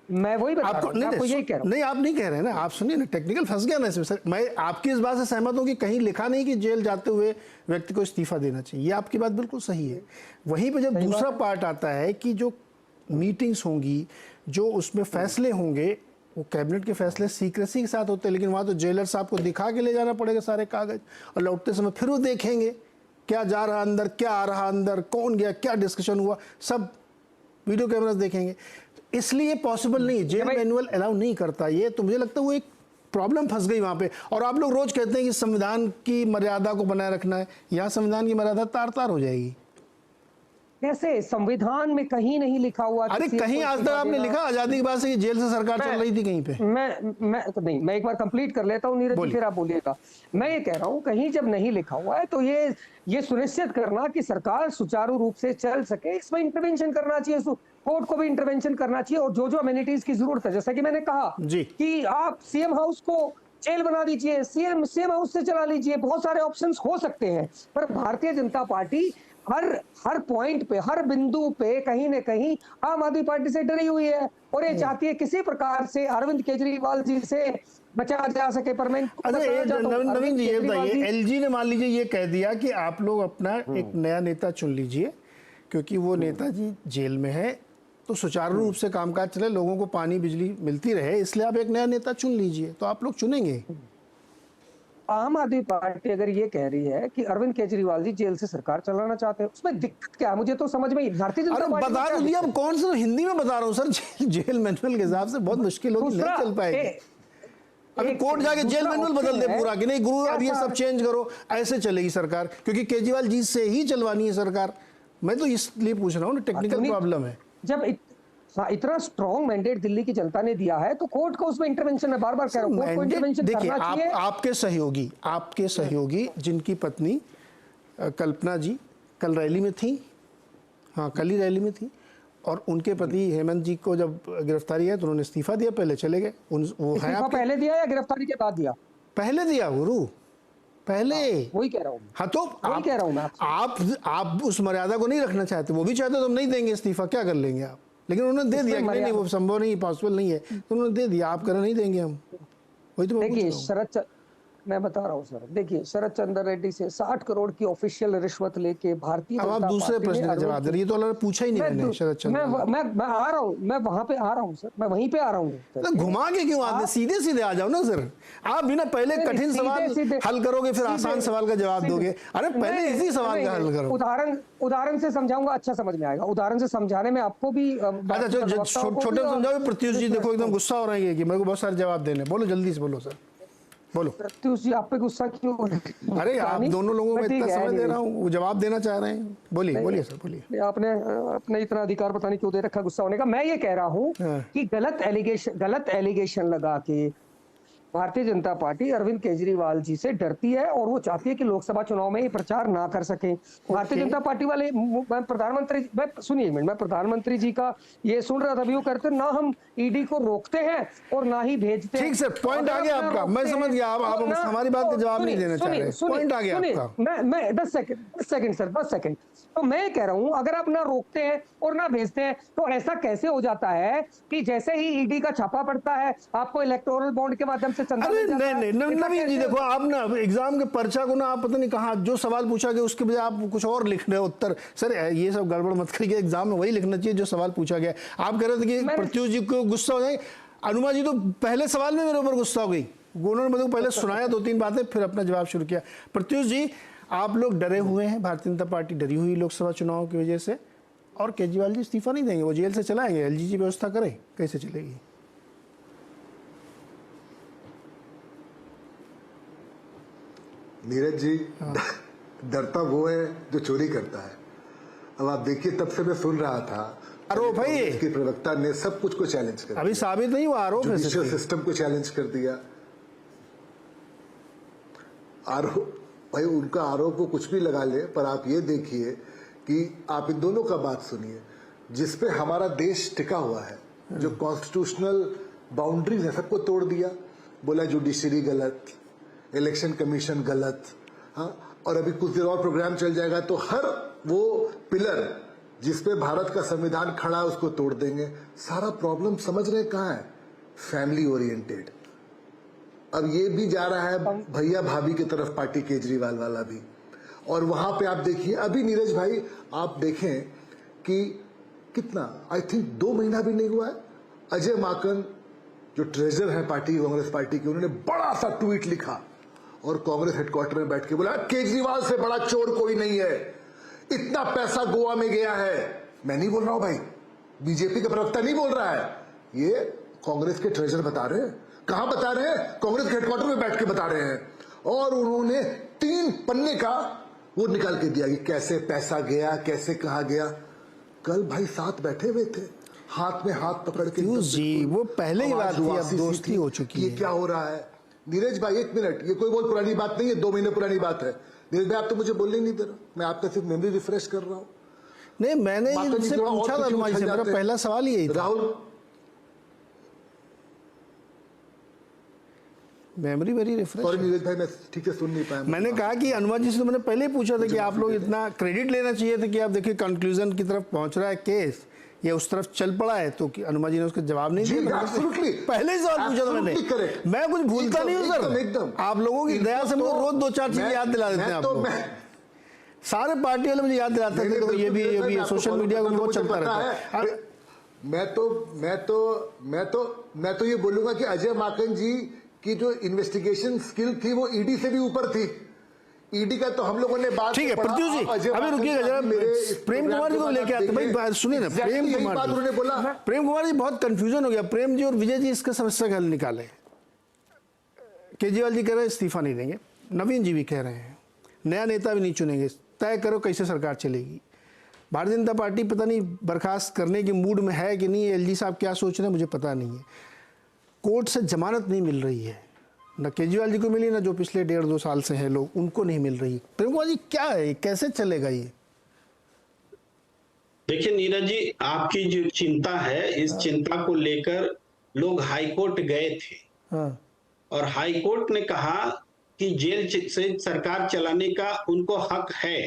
मैं वही बता रहा हूं, आपको यही कह रहा हूं। नहीं, आप नहीं कह रहे हैं ना, आप सुनिए ना, टेक्निकल फंस गया ना इसमें सर। मैं आपकी इस बात से सहमत हूं कि कहीं लिखा नहीं कि जेल जाते हुए व्यक्ति को इस्तीफा देना चाहिए, ये आपकी बात बिल्कुल सही है। वहीं पे जब दूसरा पार्ट आता है कि जो मीटिंग्स होंगी, जो उसमें फैसले होंगे, वो कैबिनेट के फैसले सीक्रेसी के साथ होते हैं, लेकिन वहाँ तो जेलर साहब को दिखा के ले जाना पड़ेगा सारे कागज, और लौटते समय फिर वो देखेंगे क्या जा रहा अंदर, क्या आ रहा अंदर, कौन गया, क्या डिस्कशन हुआ, सब वीडियो कैमरा देखेंगे। इसलिए पॉसिबल नहीं, जेल मैनुअल अलाउ नहीं करता ये, तो मुझे लगता है वो एक प्रॉब्लम फंस गई वहां पे। और आप लोग रोज कहते हैं कि संविधान की मर्यादा को बनाए रखना है, यहाँ संविधान की मर्यादा तार तार हो जाएगी। कैसे? संविधान में कहीं नहीं लिखा हुआ। अरे कहीं आज तक आपने लिखा आजादी के बाद से जेल से सरकार चल रही थी कहीं पे? मैं एक बार कंप्लीट कर लेता हूँ नीरज जी, फिर आप बोलिएगा। मैं ये कह रहा हूँ कहीं जब नहीं लिखा हुआ है तो ये सुनिश्चित करना कि सरकार सुचारू रूप से चल सके, इसमें इंटरवेंशन करना चाहिए, कोर्ट को भी इंटरवेंशन करना चाहिए। और जो अमेनिटीज की जरूरत है, जैसा कि मैंने कहा कि आप सीएम हाउस को जेल बना दीजिए, सीएम हाउस से चला लीजिए, बहुत सारे ऑप्शंस हो सकते हैं। पर भारतीय जनता पार्टी हर पॉइंट पे, हर बिंदु पे कहीं न कहीं आम आदमी पार्टी से डरी हुई है और ये चाहती है किसी प्रकार से अरविंद केजरीवाल जी से बचा जा सके। पर मैं नवीन जी ये बताइए, एलजी ने मान लीजिए ये कह दिया कि आप लोग अपना एक नया नेता चुन लीजिए, क्योंकि वो नेताजी जेल में है, तो सुचारू रूप से कामकाज चले, लोगों को पानी बिजली मिलती रहे, इसलिए आप एक नया नेता चुन लीजिए। तो आप लोग चुनेंगे? आम आदमी पार्टी अगर ये कह रही है कि अरविंद केजरीवाल जी जेल से सरकार चलाना चाहते हैं, उसमें दिक्कत क्या है? मुझे तो समझ में, भारतीय जनता पार्टी बता तो दिया, अब कौन सा हिंदी में बता रहा हूँ सर, जेल मैनुअल के हिसाब से बहुत मुश्किल होगी, नहीं चल पाएगी। अभी कोर्ट जाके जेल मैनुअल बदल दे पूरा कि नहीं गुरु अब ये सब चेंज करो, ऐसे चलेगी सरकार? क्योंकि केजरीवाल जी से ही चलवानी है सरकार। मैं तो इसलिए पूछ रहा हूँ, टेक्निकल प्रॉब्लम है। जब इतना स्ट्रॉन्ग मैंडेट दिल्ली की जनता ने दिया है तो कोर्ट को उसमें इंटरवेंशन, मैं बार बार कह रहा हूं, कोर्ट को इंटरवेंशन करना चाहिए। आपके सहयोगी जिनकी पत्नी कल्पना जी कल रैली में थी, हाँ कल ही रैली में थी, और उनके पति हेमंत जी को जब गिरफ्तारी है तो उन्होंने इस्तीफा दिया, पहले चले गए। वो है पहले दिया या गिरफ्तारी के बाद दिया? पहले दिया गुरु, पहले। वही कह रहा हूँ। हाँ तो वही कह रहा हूँ मैं। आप उस मर्यादा को नहीं रखना चाहते, वो भी चाहते तो हम नहीं देंगे इस्तीफा, क्या कर लेंगे आप? लेकिन उन्होंने दे दिया कि नहीं वो संभव नहीं, पॉसिबल नहीं है, तो उन्होंने दे दिया, आप कर नहीं देंगे हम। वही तो देखिए मैं बता रहा हूँ सर, देखिए शरद चंद्र रेड्डी से 60 करोड़ की ऑफिशियल रिश्वत लेके भारतीय जनता पार्टी, आप दूसरे प्रश्न का जवाब दे रही है, तो उन्होंने पूछा ही नहीं मैंने शरद चंद्र। मैं आ रहा हूँ, मैं वहां पे आ रहा हूँ सर, मैं वहीं पे आ रहा हूँ। घुमा के क्यों आते, सीधे सीधे आ जाओ ना सर। आप बिना पहले कठिन सवाल हल करोगे फिर आसान सवाल का जवाब दोगे। अरे पहले इसी सवाल का हल करो। उदाहरण से समझाऊंगा, अच्छा समझ में आएगा। उदाहरण से समझाने में आपको भी अच्छा छोटे समझाओ। प्रत्युष जी देखो एकदम गुस्सा हो रही है कि मेरे को बहुत सारे जवाब देने, बोलो जल्दी से बोलो सर, बोलो। प्रत्युष जी आप पे गुस्सा क्यों? अरे आप दोनों लोगों में इतना समय दे रहा हूँ, वो जवाब देना चाह रहे हैं, बोलिए सर बोलिए। आपने इतना अधिकार पता नहीं क्यों दे रखा गुस्सा होने का। मैं ये कह रहा हूँ कि गलत एलिगेशन लगा के भारतीय जनता पार्टी अरविंद केजरीवाल जी से डरती है और वो चाहती है कि लोकसभा चुनाव में ये प्रचार ना कर सके। भारतीय जनता पार्टी वाले, मैं प्रधानमंत्री जी का ये सुन रहा था, भी वो करते ना हम ईडी को रोकते हैं और ना ही भेजते हैं। ठीक सर, पॉइंट आ गया आपका, मैं समझ गया। आप हमारी बात का जवाब नहीं देना चाह रहे, पॉइंट आ गया आपका। मैं 10 सेकंड सर, 10 सेकंड। तो मैं कह रहा हूं अगर आप ना रोकते हैं और ना भेजते हैं तो ऐसा कैसे हो जाता है कि जैसे ही ईडी का छापा पड़ता है आपको इलेक्टोरल बॉन्ड के माध्यम से चंदा मिल जाता है? नहीं नवीन जी देखो, आप ना एग्जाम के पर्चा को ना आप पता नहीं कहाँ जो सवाल पूछा गया उसके बजाय आप कुछ और लिख रहे हो उत्तर। सर ये सब गड़बड़ मत करिए, एग्जाम में वही लिखना चाहिए जो सवाल पूछा गया। आप कह रहे थे कि प्रत्युष जी को गुस्सा हो जाए, अनुमा जी तो पहले सवाल में मेरे ऊपर गुस्सा हो गई। उन्होंने मुझे पहले सुनाया 2-3 बातें, फिर अपना जवाब शुरू किया। प्रत्युष जी आप लोग डरे हुए हैं, भारतीय जनता पार्टी डरी हुई लोकसभा चुनाव की वजह से, और केजरीवाल जी इस्तीफा नहीं देंगे, वो जेल से चलाएंगे, एलजी व्यवस्था करे, कैसे चलेगी? नीरज जी डरता वो है जो चोरी करता है। अब आप देखिए, तब से मैं सुन रहा था आरोप है ये, इसके प्रवक्ता ने सब कुछ को चैलेंज कर दिया। अभी साबित नहीं हुआ, आरोप है, जुडिशियल सिस्टम को चैलेंज कर दिया। आरोप भाई, उनका आरोप वो कुछ भी लगा ले, पर आप ये देखिए कि आप इन दोनों का बात सुनिए, जिसपे हमारा देश टिका हुआ है, जो कॉन्स्टिट्यूशनल बाउंड्रीज है सबको तोड़ दिया। बोला जुडिशरी गलत, इलेक्शन कमीशन गलत, हाँ, और अभी कुछ देर और प्रोग्राम चल जाएगा तो हर वो पिलर जिसपे भारत का संविधान खड़ा है उसको तोड़ देंगे। सारा प्रॉब्लम समझ रहे कहाँ है? Family oriented. अब ये भी जा रहा है भैया भाभी की तरफ, पार्टी केजरीवाल वाला भी। और वहां पे आप देखिए, अभी नीरज भाई आप देखें कि कितना, आई थिंक 2 महीना भी नहीं हुआ है, अजय माकन जो ट्रेजर है पार्टी, कांग्रेस पार्टी के, उन्होंने बड़ा सा ट्वीट लिखा और कांग्रेस हेडक्वार्टर में बैठ के बोला केजरीवाल से बड़ा चोर कोई नहीं है, इतना पैसा गोवा में गया है। मैं नहीं बोल रहा हूं भाई, बीजेपी का प्रवक्ता नहीं बोल रहा है, ये कांग्रेस के ट्रेजर बता रहे हैं। कहां बता रहे हैं? कांग्रेस के हेडक्वार्टर में बैठ के बता रहे हैं। और उन्होंने 3 पन्ने का वो निकाल के दिया कि कैसे पैसा गया, कैसे कहा गया। कल भाई साथ बैठे हुए थे, हाथ में हाथ पकड़ के जी, वो पहले ही बात थी, अब दोस्ती हो चुकी है। ये क्या हो रहा है? नीरज भाई 1 मिनट, ये कोई बहुत पुरानी बात नहीं है, 2 महीने पुरानी बात है। नीरज भाई आप तो मुझे बोलने नहीं दे रहे, मैं आपका सिर्फ मेमोरी रिफ्रेश कर रहा हूँ। नहीं, मैंने इनसे पूछा था अनुमा जी से, मेरा पहला सवाल यही था। Rahul, memory very refresh. और नीरज भाई मैं ठीक से सुन नहीं पाया। मैंने कहा कि अनुमा जी से तो मैंने पहले ही पूछा था कि आप लोग इतना क्रेडिट लेना चाहिए था कि आप देखिए कंक्लूजन की तरफ पहुंच रहा है केस, ये उस तरफ चल पड़ा है, तो अनुमा जी ने उसका जवाब नहीं दिया। पहले ही सवाल पूछा था मैंने, मैं कुछ भूलता नहीं हूँ सर, एकदम आप लोगों की दया से मुझे रोज 2-4 चीजें याद दिला देते हैं। आप लोग सारे पार्टी वाले मुझे याद दिलाते थे, तो ये भी सोशल मीडिया को बहुत चलता रहता है। मैं तो ये बोलूंगा कि अजय माकन जी की जो इन्वेस्टिगेशन स्किल थी वो ईडी से भी ऊपर थी। ईडी का तो हम लोगों ने बात, ठीक है प्रत्युष जी, अभी रुकिएगा जरा, प्रेम कुमार जी को लेके आते भाई। सुनिए ना, प्रेम कुमार जी बहुत कंफ्यूजन हो गया। प्रेम जी और विजय जी इसका समस्या का हल निकाले। केजरीवाल जी कह रहे हैं इस्तीफा नहीं देंगे, नवीन जी भी कह रहे हैं नया नेता भी नहीं चुनेंगे, तय करो कैसे सरकार चलेगी। भारतीय जनता पार्टी पता नहीं बर्खास्त करने के मूड में है कि नहीं, एलजी साहब क्या सोच रहे हैं मुझे पता नहीं है। कोर्ट से जमानत नहीं मिल रही है, न केजरीवाल जी को मिली, ना जो पिछले 1.5-2 साल से हैं लोग, उनको नहीं मिल रही। प्रेम कुमार जी क्या है, कैसे चलेगा ये? देखिए नीरज जी, आपकी जो चिंता है, इस चिंता को लेकर लोग हाईकोर्ट गए थे। और हाईकोर्ट ने कहा कि जेल से सरकार चलाने का उनको हक है।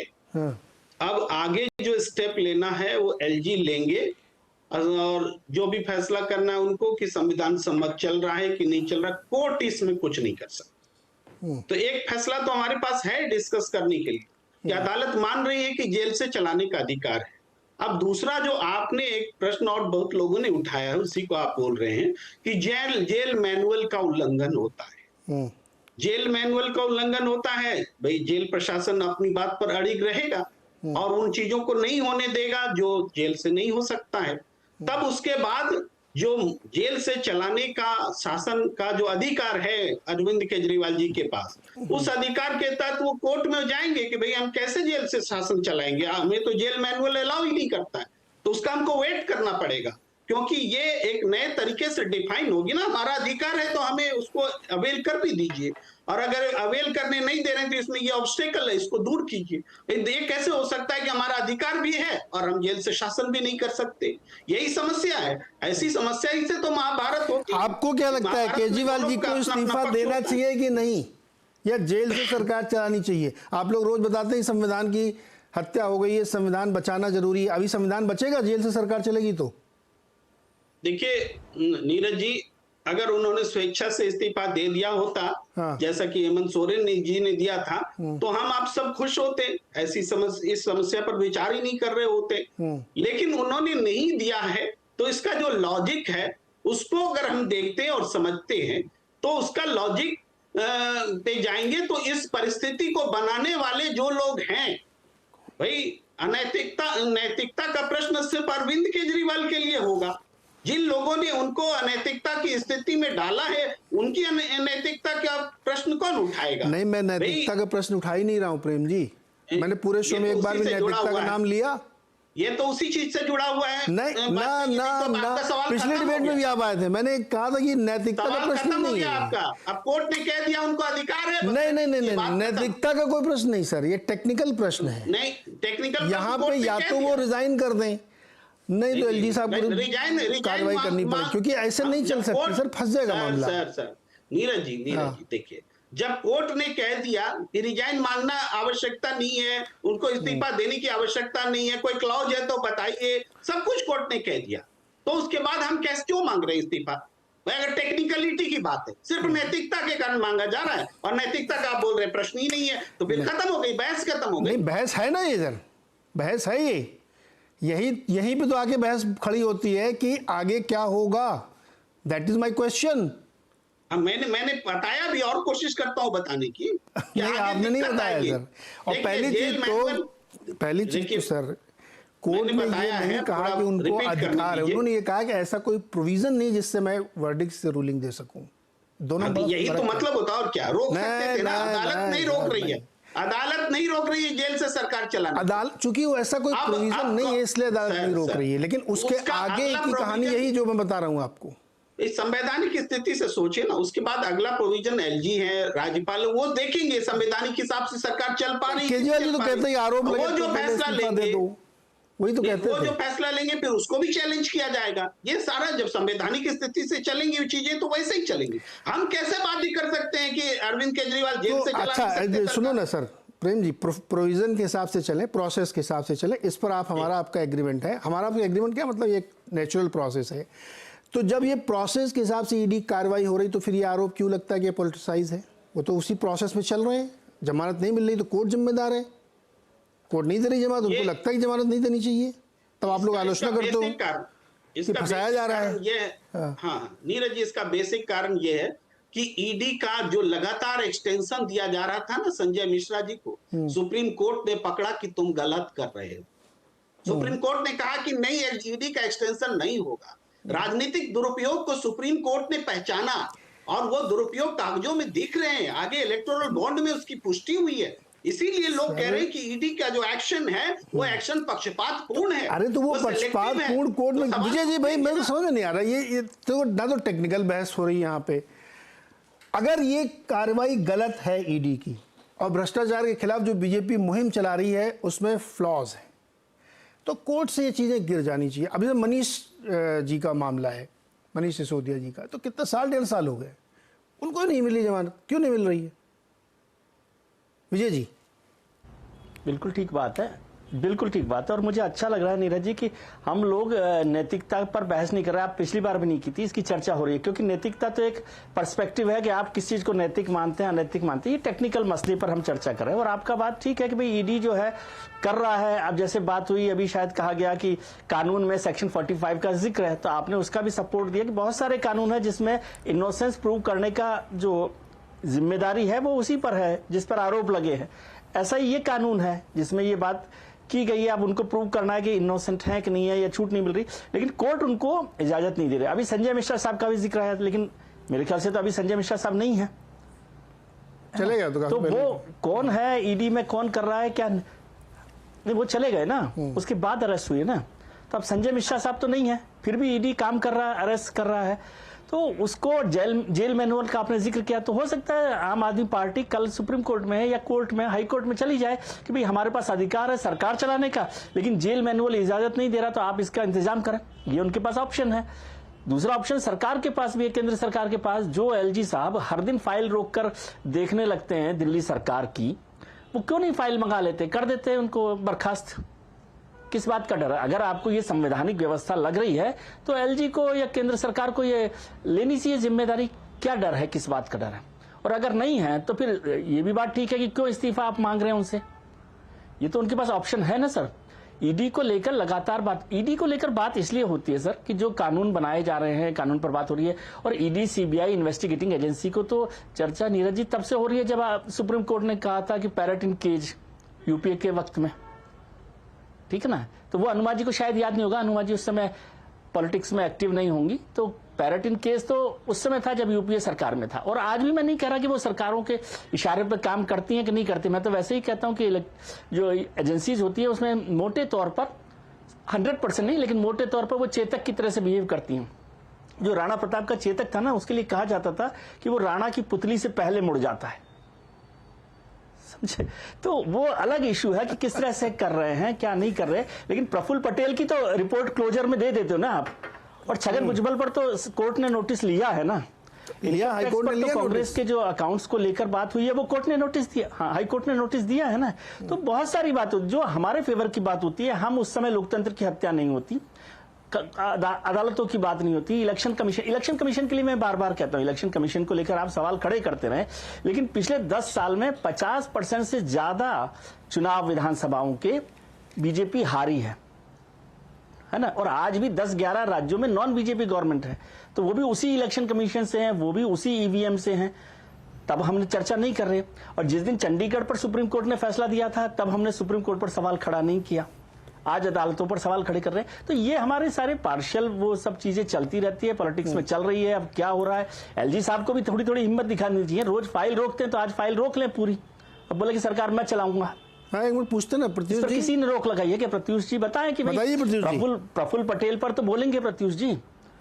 अब आगे जो स्टेप लेना है वो एलजी लेंगे, और जो भी फैसला करना है उनको कि संविधान सम्मत चल रहा है कि नहीं चल रहा, कोर्ट इसमें कुछ नहीं कर सकता। तो एक फैसला तो हमारे पास है डिस्कस करने के लिए कि अदालत मान रही है कि जेल से चलाने का अधिकार है। अब दूसरा जो आपने एक प्रश्न और बहुत लोगों ने उठाया है, उसी को आप बोल रहे हैं कि जेल मैनुअल का उल्लंघन होता है। जेल मैनुअल का उल्लंघन होता है, भाई जेल प्रशासन अपनी बात पर अड़िग रहेगा और उन चीजों को नहीं होने देगा जो जेल से नहीं हो सकता है। तब उसके बाद जो जेल से चलाने का शासन का जो अधिकार है अरविंद केजरीवाल जी के पास, उस अधिकार के तहत वो कोर्ट में जाएंगे कि भाई हम कैसे जेल से शासन चलाएंगे, हमें तो जेल मैनुअल अलाउ ही नहीं करता है। तो उसका हमको वेट करना पड़ेगा, क्योंकि ये एक नए तरीके से डिफाइन होगी ना। हमारा अधिकार है तो हमें उसको अवेल कर भी दीजिए, और अगर अवेल करने नहीं दे रहे हैं तो इसमें ये ऑब्स्टेकल है, इसको दूर कीजिए। ये कैसे हो सकता है कि हमारा अधिकार भी है और हम जेल से शासन भी नहीं कर सकते? यही समस्या है। ऐसी समस्या ही से तो महाभारत होती है। आपको क्या लगता है केजरीवाल जी को इस्तीफा देना चाहिए कि नहीं, या जेल से सरकार चलानी चाहिए? आप लोग रोज बताते हैं संविधान की हत्या हो गई है, संविधान बचाना जरूरी है। अभी संविधान बचेगा जेल से सरकार चलेगी तो? देखिए नीरज जी, अगर उन्होंने स्वेच्छा से इस्तीफा दे दिया होता, जैसा कि हेमंत सोरेन जी ने दिया था, तो हम आप सब खुश होते, ऐसी इस समस्या पर विचार ही नहीं कर रहे होते। लेकिन उन्होंने नहीं दिया है, तो इसका जो लॉजिक है उसको अगर हम देखते हैं और समझते हैं तो उसका लॉजिक पे जाएंगे तो इस परिस्थिति को बनाने वाले जो लोग हैं, भाई नैतिकता का प्रश्न सिर्फ अरविंद केजरीवाल के लिए होगा। जिन लोगों ने उनको अनैतिकता की स्थिति में डाला है, उनकी अनैतिकता का प्रश्न कौन उठाएगा? नहीं, मैं नैतिकता का प्रश्न उठा ही नहीं रहा हूं प्रेम जी। मैंने पूरे शो में एक बार भी नैतिकता का नाम लिया? ये तो उसी चीज से जुड़ा हुआ है। नहीं, ना पिछले डिबेट में भी आप आए थे, मैंने कहा था कि नैतिकता का प्रश्न नहीं है आपका। अब कोर्ट ने कह दिया उनको अधिकार है। नहीं, नैतिकता का कोई प्रश्न नहीं सर, ये टेक्निकल प्रश्न है। नहीं, टेक्निकल यहाँ पे या तो वो रिजाइन कर दें, नहीं तो एलजी साहब को कार्रवाई करनी पड़ेगी, क्योंकि ऐसे नहीं चल सकती सर, फंस जाएगा मामला। सर नीरज जी देखिए, जब कोर्ट ने कह दिया कि रिजाइन मांगना आवश्यकता नहीं है, उनको इस्तीफा देने की आवश्यकता नहीं है, कोई क्लॉज है तो बताइए, सब कुछ कोर्ट ने कह दिया, तो उसके बाद हम कैसे क्यों मांग रहे हैं इस्तीफा? अगर टेक्निकलिटी की बात है, सिर्फ नैतिकता के कारण मांगा जा रहा है, और नैतिकता का आप बोल रहे प्रश्न ही नहीं है, तो फिर खत्म हो गई बहस, खत्म हो गई। नहीं, बहस है ना ये सर, बहस है ये, यहीं पे तो आके बहस खड़ी होती है कि आगे क्या होगा। That is my question. मैंने बताया भी और कोशिश करता हूं बताने की। नहीं, आपने नहीं बताया सर। और पहली चीज तो सर, कोर्ट ने ये नहीं कहा कि उनको अधिकार है, उन्होंने ये कहा कि ऐसा कोई प्रोविजन नहीं जिससे मैं वर्डिक्ट से रूलिंग दे सकूं। दोनों यही तो मतलब होता है, और क्या रोक सकते थे ना, अदालत नहीं रोक रही है, अदालत नहीं रोक रही है जेल से सरकार चलाना। अदालत चूंकि वो ऐसा कोई प्रोविजन नहीं है इसलिए अदालत नहीं रोक रही है, लेकिन उसके आगे की कहानी यही जो मैं बता रहा हूं आपको। इस संवैधानिक स्थिति से सोचिए ना, उसके बाद अगला प्रोविजन एलजी है, राज्यपाल, वो देखेंगे संवैधानिक हिसाब से सरकार चल पा रही है। केजरीवाल जी तो कहते हैं आरोप वो जो फैसला लेंगे, वही तो कहते हैं, वो जो फैसला लेंगे फिर उसको भी चैलेंज किया जाएगा। ये सारा जब संवैधानिक स्थिति से चलेंगी चीजें तो वैसे ही चलेंगी। हम कैसे बात नहीं कर सकते हैं कि अरविंद केजरीवाल जेल से चला अच्छा सुनो ना सर प्रेम जी, प्रोविजन के हिसाब से चले, प्रोसेस के हिसाब से चले, इस पर आपका एग्रीमेंट है। हमारा आपका एग्रीमेंट क्या मतलब, ये एक नेचुरल प्रोसेस है। तो जब ये प्रोसेस के हिसाब से ईडी कार्रवाई हो रही तो फिर ये आरोप क्यों लगता है कि ये पॉलिटिसाइज है? वो तो उसी प्रोसेस में चल रहे हैं। जमानत नहीं मिल रही तो कोर्ट जिम्मेदार है, कोर्ट नहीं दे रही जमानत, उनको लगता है कि जमानत नहीं देनी चाहिए, तब आप लोग आलोचना करते हो कि फंसाया जा रहा है। ये हाँ नीरज जी, इसका बेसिक कारण ये है कि ईडी का जो लगातार एक्सटेंशन दिया जा रहा था ना संजय मिश्रा जी को, सुप्रीम कोर्ट ने पकड़ा कि तुम गलत कर रहे हो। सुप्रीम कोर्ट ने कहा कि नहीं, ईडी का एक्सटेंशन नहीं होगा। राजनीतिक दुरुपयोग को सुप्रीम कोर्ट ने पहचाना और वो दुरुपयोग कागजों में दिख रहे हैं, आगे इलेक्टोरल बॉन्ड में उसकी पुष्टि हुई है। इसीलिए लोग कह रहे हैं कि ईडी का जो एक्शन है वो एक्शन पक्षपातपूर्ण है। अरे तो वो पक्षपातपूर्ण कोर्ट में, विजय जी भाई मेरे को समझ में नहीं आ रहा, ये तो ना तो टेक्निकल बहस हो रही है यहाँ पे। अगर ये कार्रवाई गलत है ईडी की और भ्रष्टाचार के खिलाफ जो बीजेपी मुहिम चला रही है उसमें फ्लॉज है, तो कोर्ट से ये चीजें गिर जानी चाहिए। अभी तो मनीष जी का मामला है, मनीष सिसोदिया जी का, तो कितना साल 1.5 साल हो गए, उनको नहीं मिली जमानत, क्यों नहीं मिल रही है? विजय जी बिल्कुल ठीक बात है, बिल्कुल ठीक बात है। और मुझे अच्छा लग रहा है नीरज जी कि हम लोग नैतिकता पर बहस नहीं कर रहे। आप पिछली बार भी नहीं की थी, इसकी चर्चा हो रही है, क्योंकि नैतिकता तो एक पर्सपेक्टिव है कि आप किस चीज को नैतिक मानते हैं अनैतिक मानते हैं। ये टेक्निकल मसले पर हम चर्चा कर रहे हैं और आपका बात ठीक है कि भाई ईडी जो है कर रहा है। अब जैसे बात हुई अभी, शायद कहा गया कि कानून में सेक्शन 45 का जिक्र है, तो आपने उसका भी सपोर्ट दिया कि बहुत सारे कानून है जिसमें इनोसेंस प्रूव करने का जो जिम्मेदारी है वो उसी पर है जिस पर आरोप लगे हैं। ऐसा ही ये कानून है जिसमें ये बात की गई है, अब उनको प्रूव करना है कि इनोसेंट है कि नहीं है, या छूट नहीं मिल रही, लेकिन कोर्ट उनको इजाजत नहीं दे रही। अभी संजय मिश्रा साहब का भी जिक्र है, लेकिन मेरे ख्याल से तो अभी संजय मिश्रा साहब नहीं है, चले गए तो वो कौन है ईडी में, कौन कर रहा है क्या, नहीं वो चले गए ना, उसके बाद अरेस्ट हुए ना। तो अब संजय मिश्रा साहब तो नहीं है, फिर भी ईडी काम कर रहा है, अरेस्ट कर रहा है, तो उसको जेल मैनुअल का आपने जिक्र किया, तो हो सकता है आम आदमी पार्टी कल सुप्रीम कोर्ट में या कोर्ट में, हाई कोर्ट में चली जाए कि भाई हमारे पास अधिकार है सरकार चलाने का, लेकिन जेल मैनुअल इजाजत नहीं दे रहा, तो आप इसका इंतजाम करें। ये उनके पास ऑप्शन है। दूसरा ऑप्शन सरकार के पास भी है, केंद्र सरकार के पास, जो एलजी साहब हर दिन फाइल रोककर देखने लगते हैं दिल्ली सरकार की, वो क्यों नहीं फाइल मंगा लेते, कर देते हैं उनको बर्खास्त। किस बात का डर है? अगर आपको ये संवैधानिक व्यवस्था लग रही है तो एलजी को या केंद्र सरकार को ये लेनी चाहिए जिम्मेदारी। क्या डर है, किस बात का डर है? और अगर नहीं है तो फिर ये भी बात ठीक है कि क्यों इस्तीफा आप मांग रहे हैं उनसे, ये तो उनके पास ऑप्शन है ना सर। ईडी को लेकर लगातार बात, ईडी को लेकर बात इसलिए होती है सर कि जो कानून बनाए जा रहे हैं, कानून पर बात हो रही है। और ईडी सीबीआई इन्वेस्टिगेटिंग एजेंसी को तो चर्चा नीरज जी तब से हो रही है जब सुप्रीम कोर्ट ने कहा था कि पैरेट इन केज यूपीए के वक्त में, ठीक है ना। तो वो अनुमा जी को शायद याद नहीं होगा, अनुमा जी उस समय पॉलिटिक्स में एक्टिव नहीं होंगी, तो पैरेट इन केस तो उस समय था जब यूपीए सरकार में था। और आज भी मैं नहीं कह रहा कि वो सरकारों के इशारे पर काम करती हैं कि नहीं करती, मैं तो वैसे ही कहता हूं कि जो एजेंसीज होती है उसमें मोटे तौर पर 100% नहीं, लेकिन मोटे तौर पर वो चेतक की तरह से बिहेव करती हैं। जो राणा प्रताप का चेतक था ना, उसके लिए कहा जाता था कि वो राणा की पुतली से पहले मुड़ जाता है, समझे। तो वो अलग इशू है कि किस तरह से कर रहे हैं, क्या नहीं कर रहे। लेकिन प्रफुल्ल पटेल की तो रिपोर्ट क्लोजर में दे देते हो ना आप, और छगन भुजबल पर तो कोर्ट ने नोटिस लिया है ना, लिया, हाई कोर्ट ने लिया। कांग्रेस के जो अकाउंट्स को लेकर बात हुई है वो कोर्ट ने नोटिस दिया, हाँ हाई कोर्ट ने नोटिस दिया है ना। तो बहुत सारी बात जो हमारे फेवर की बात होती है, हम उस समय लोकतंत्र की हत्या नहीं होती, अदालतों की बात नहीं होती। इलेक्शन कमीशन के लिए मैं बार बार कहता हूं, इलेक्शन कमीशन को लेकर आप सवाल खड़े करते रहे, लेकिन पिछले 10 साल में 50% से ज्यादा चुनाव विधानसभाओं के बीजेपी हारी है ना। और आज भी 10-11 राज्यों में नॉन बीजेपी गवर्नमेंट है, तो वो भी उसी इलेक्शन कमीशन से हैं, वो भी उसी ईवीएम से हैं। तब हमने चर्चा नहीं कर रहे। और जिस दिन चंडीगढ़ पर सुप्रीम कोर्ट ने फैसला दिया था, तब हमने सुप्रीम कोर्ट पर सवाल खड़ा नहीं किया। आज अदालतों पर सवाल खड़े कर रहे हैं। तो ये हमारे सारे पार्शियल वो सब चीजें चलती रहती है, पॉलिटिक्स में चल रही है। अब क्या हो रहा है, एलजी साहब को भी थोड़ी थोड़ी हिम्मत दिखानी चाहिए। रोज फाइल रोकते हैं तो आज फाइल रोक लें पूरी। अब बोले कि सरकार मैं चलाऊंगा। हाँ, एक मिनट पूछते ना प्रत्युष जी, किसी ने रोक लगाई है कि प्रत्युष जी बताएं कि बताइए प्रत्युष जी। प्रफुल्ल पटेल पर तो बोलेंगे प्रत्युष जी,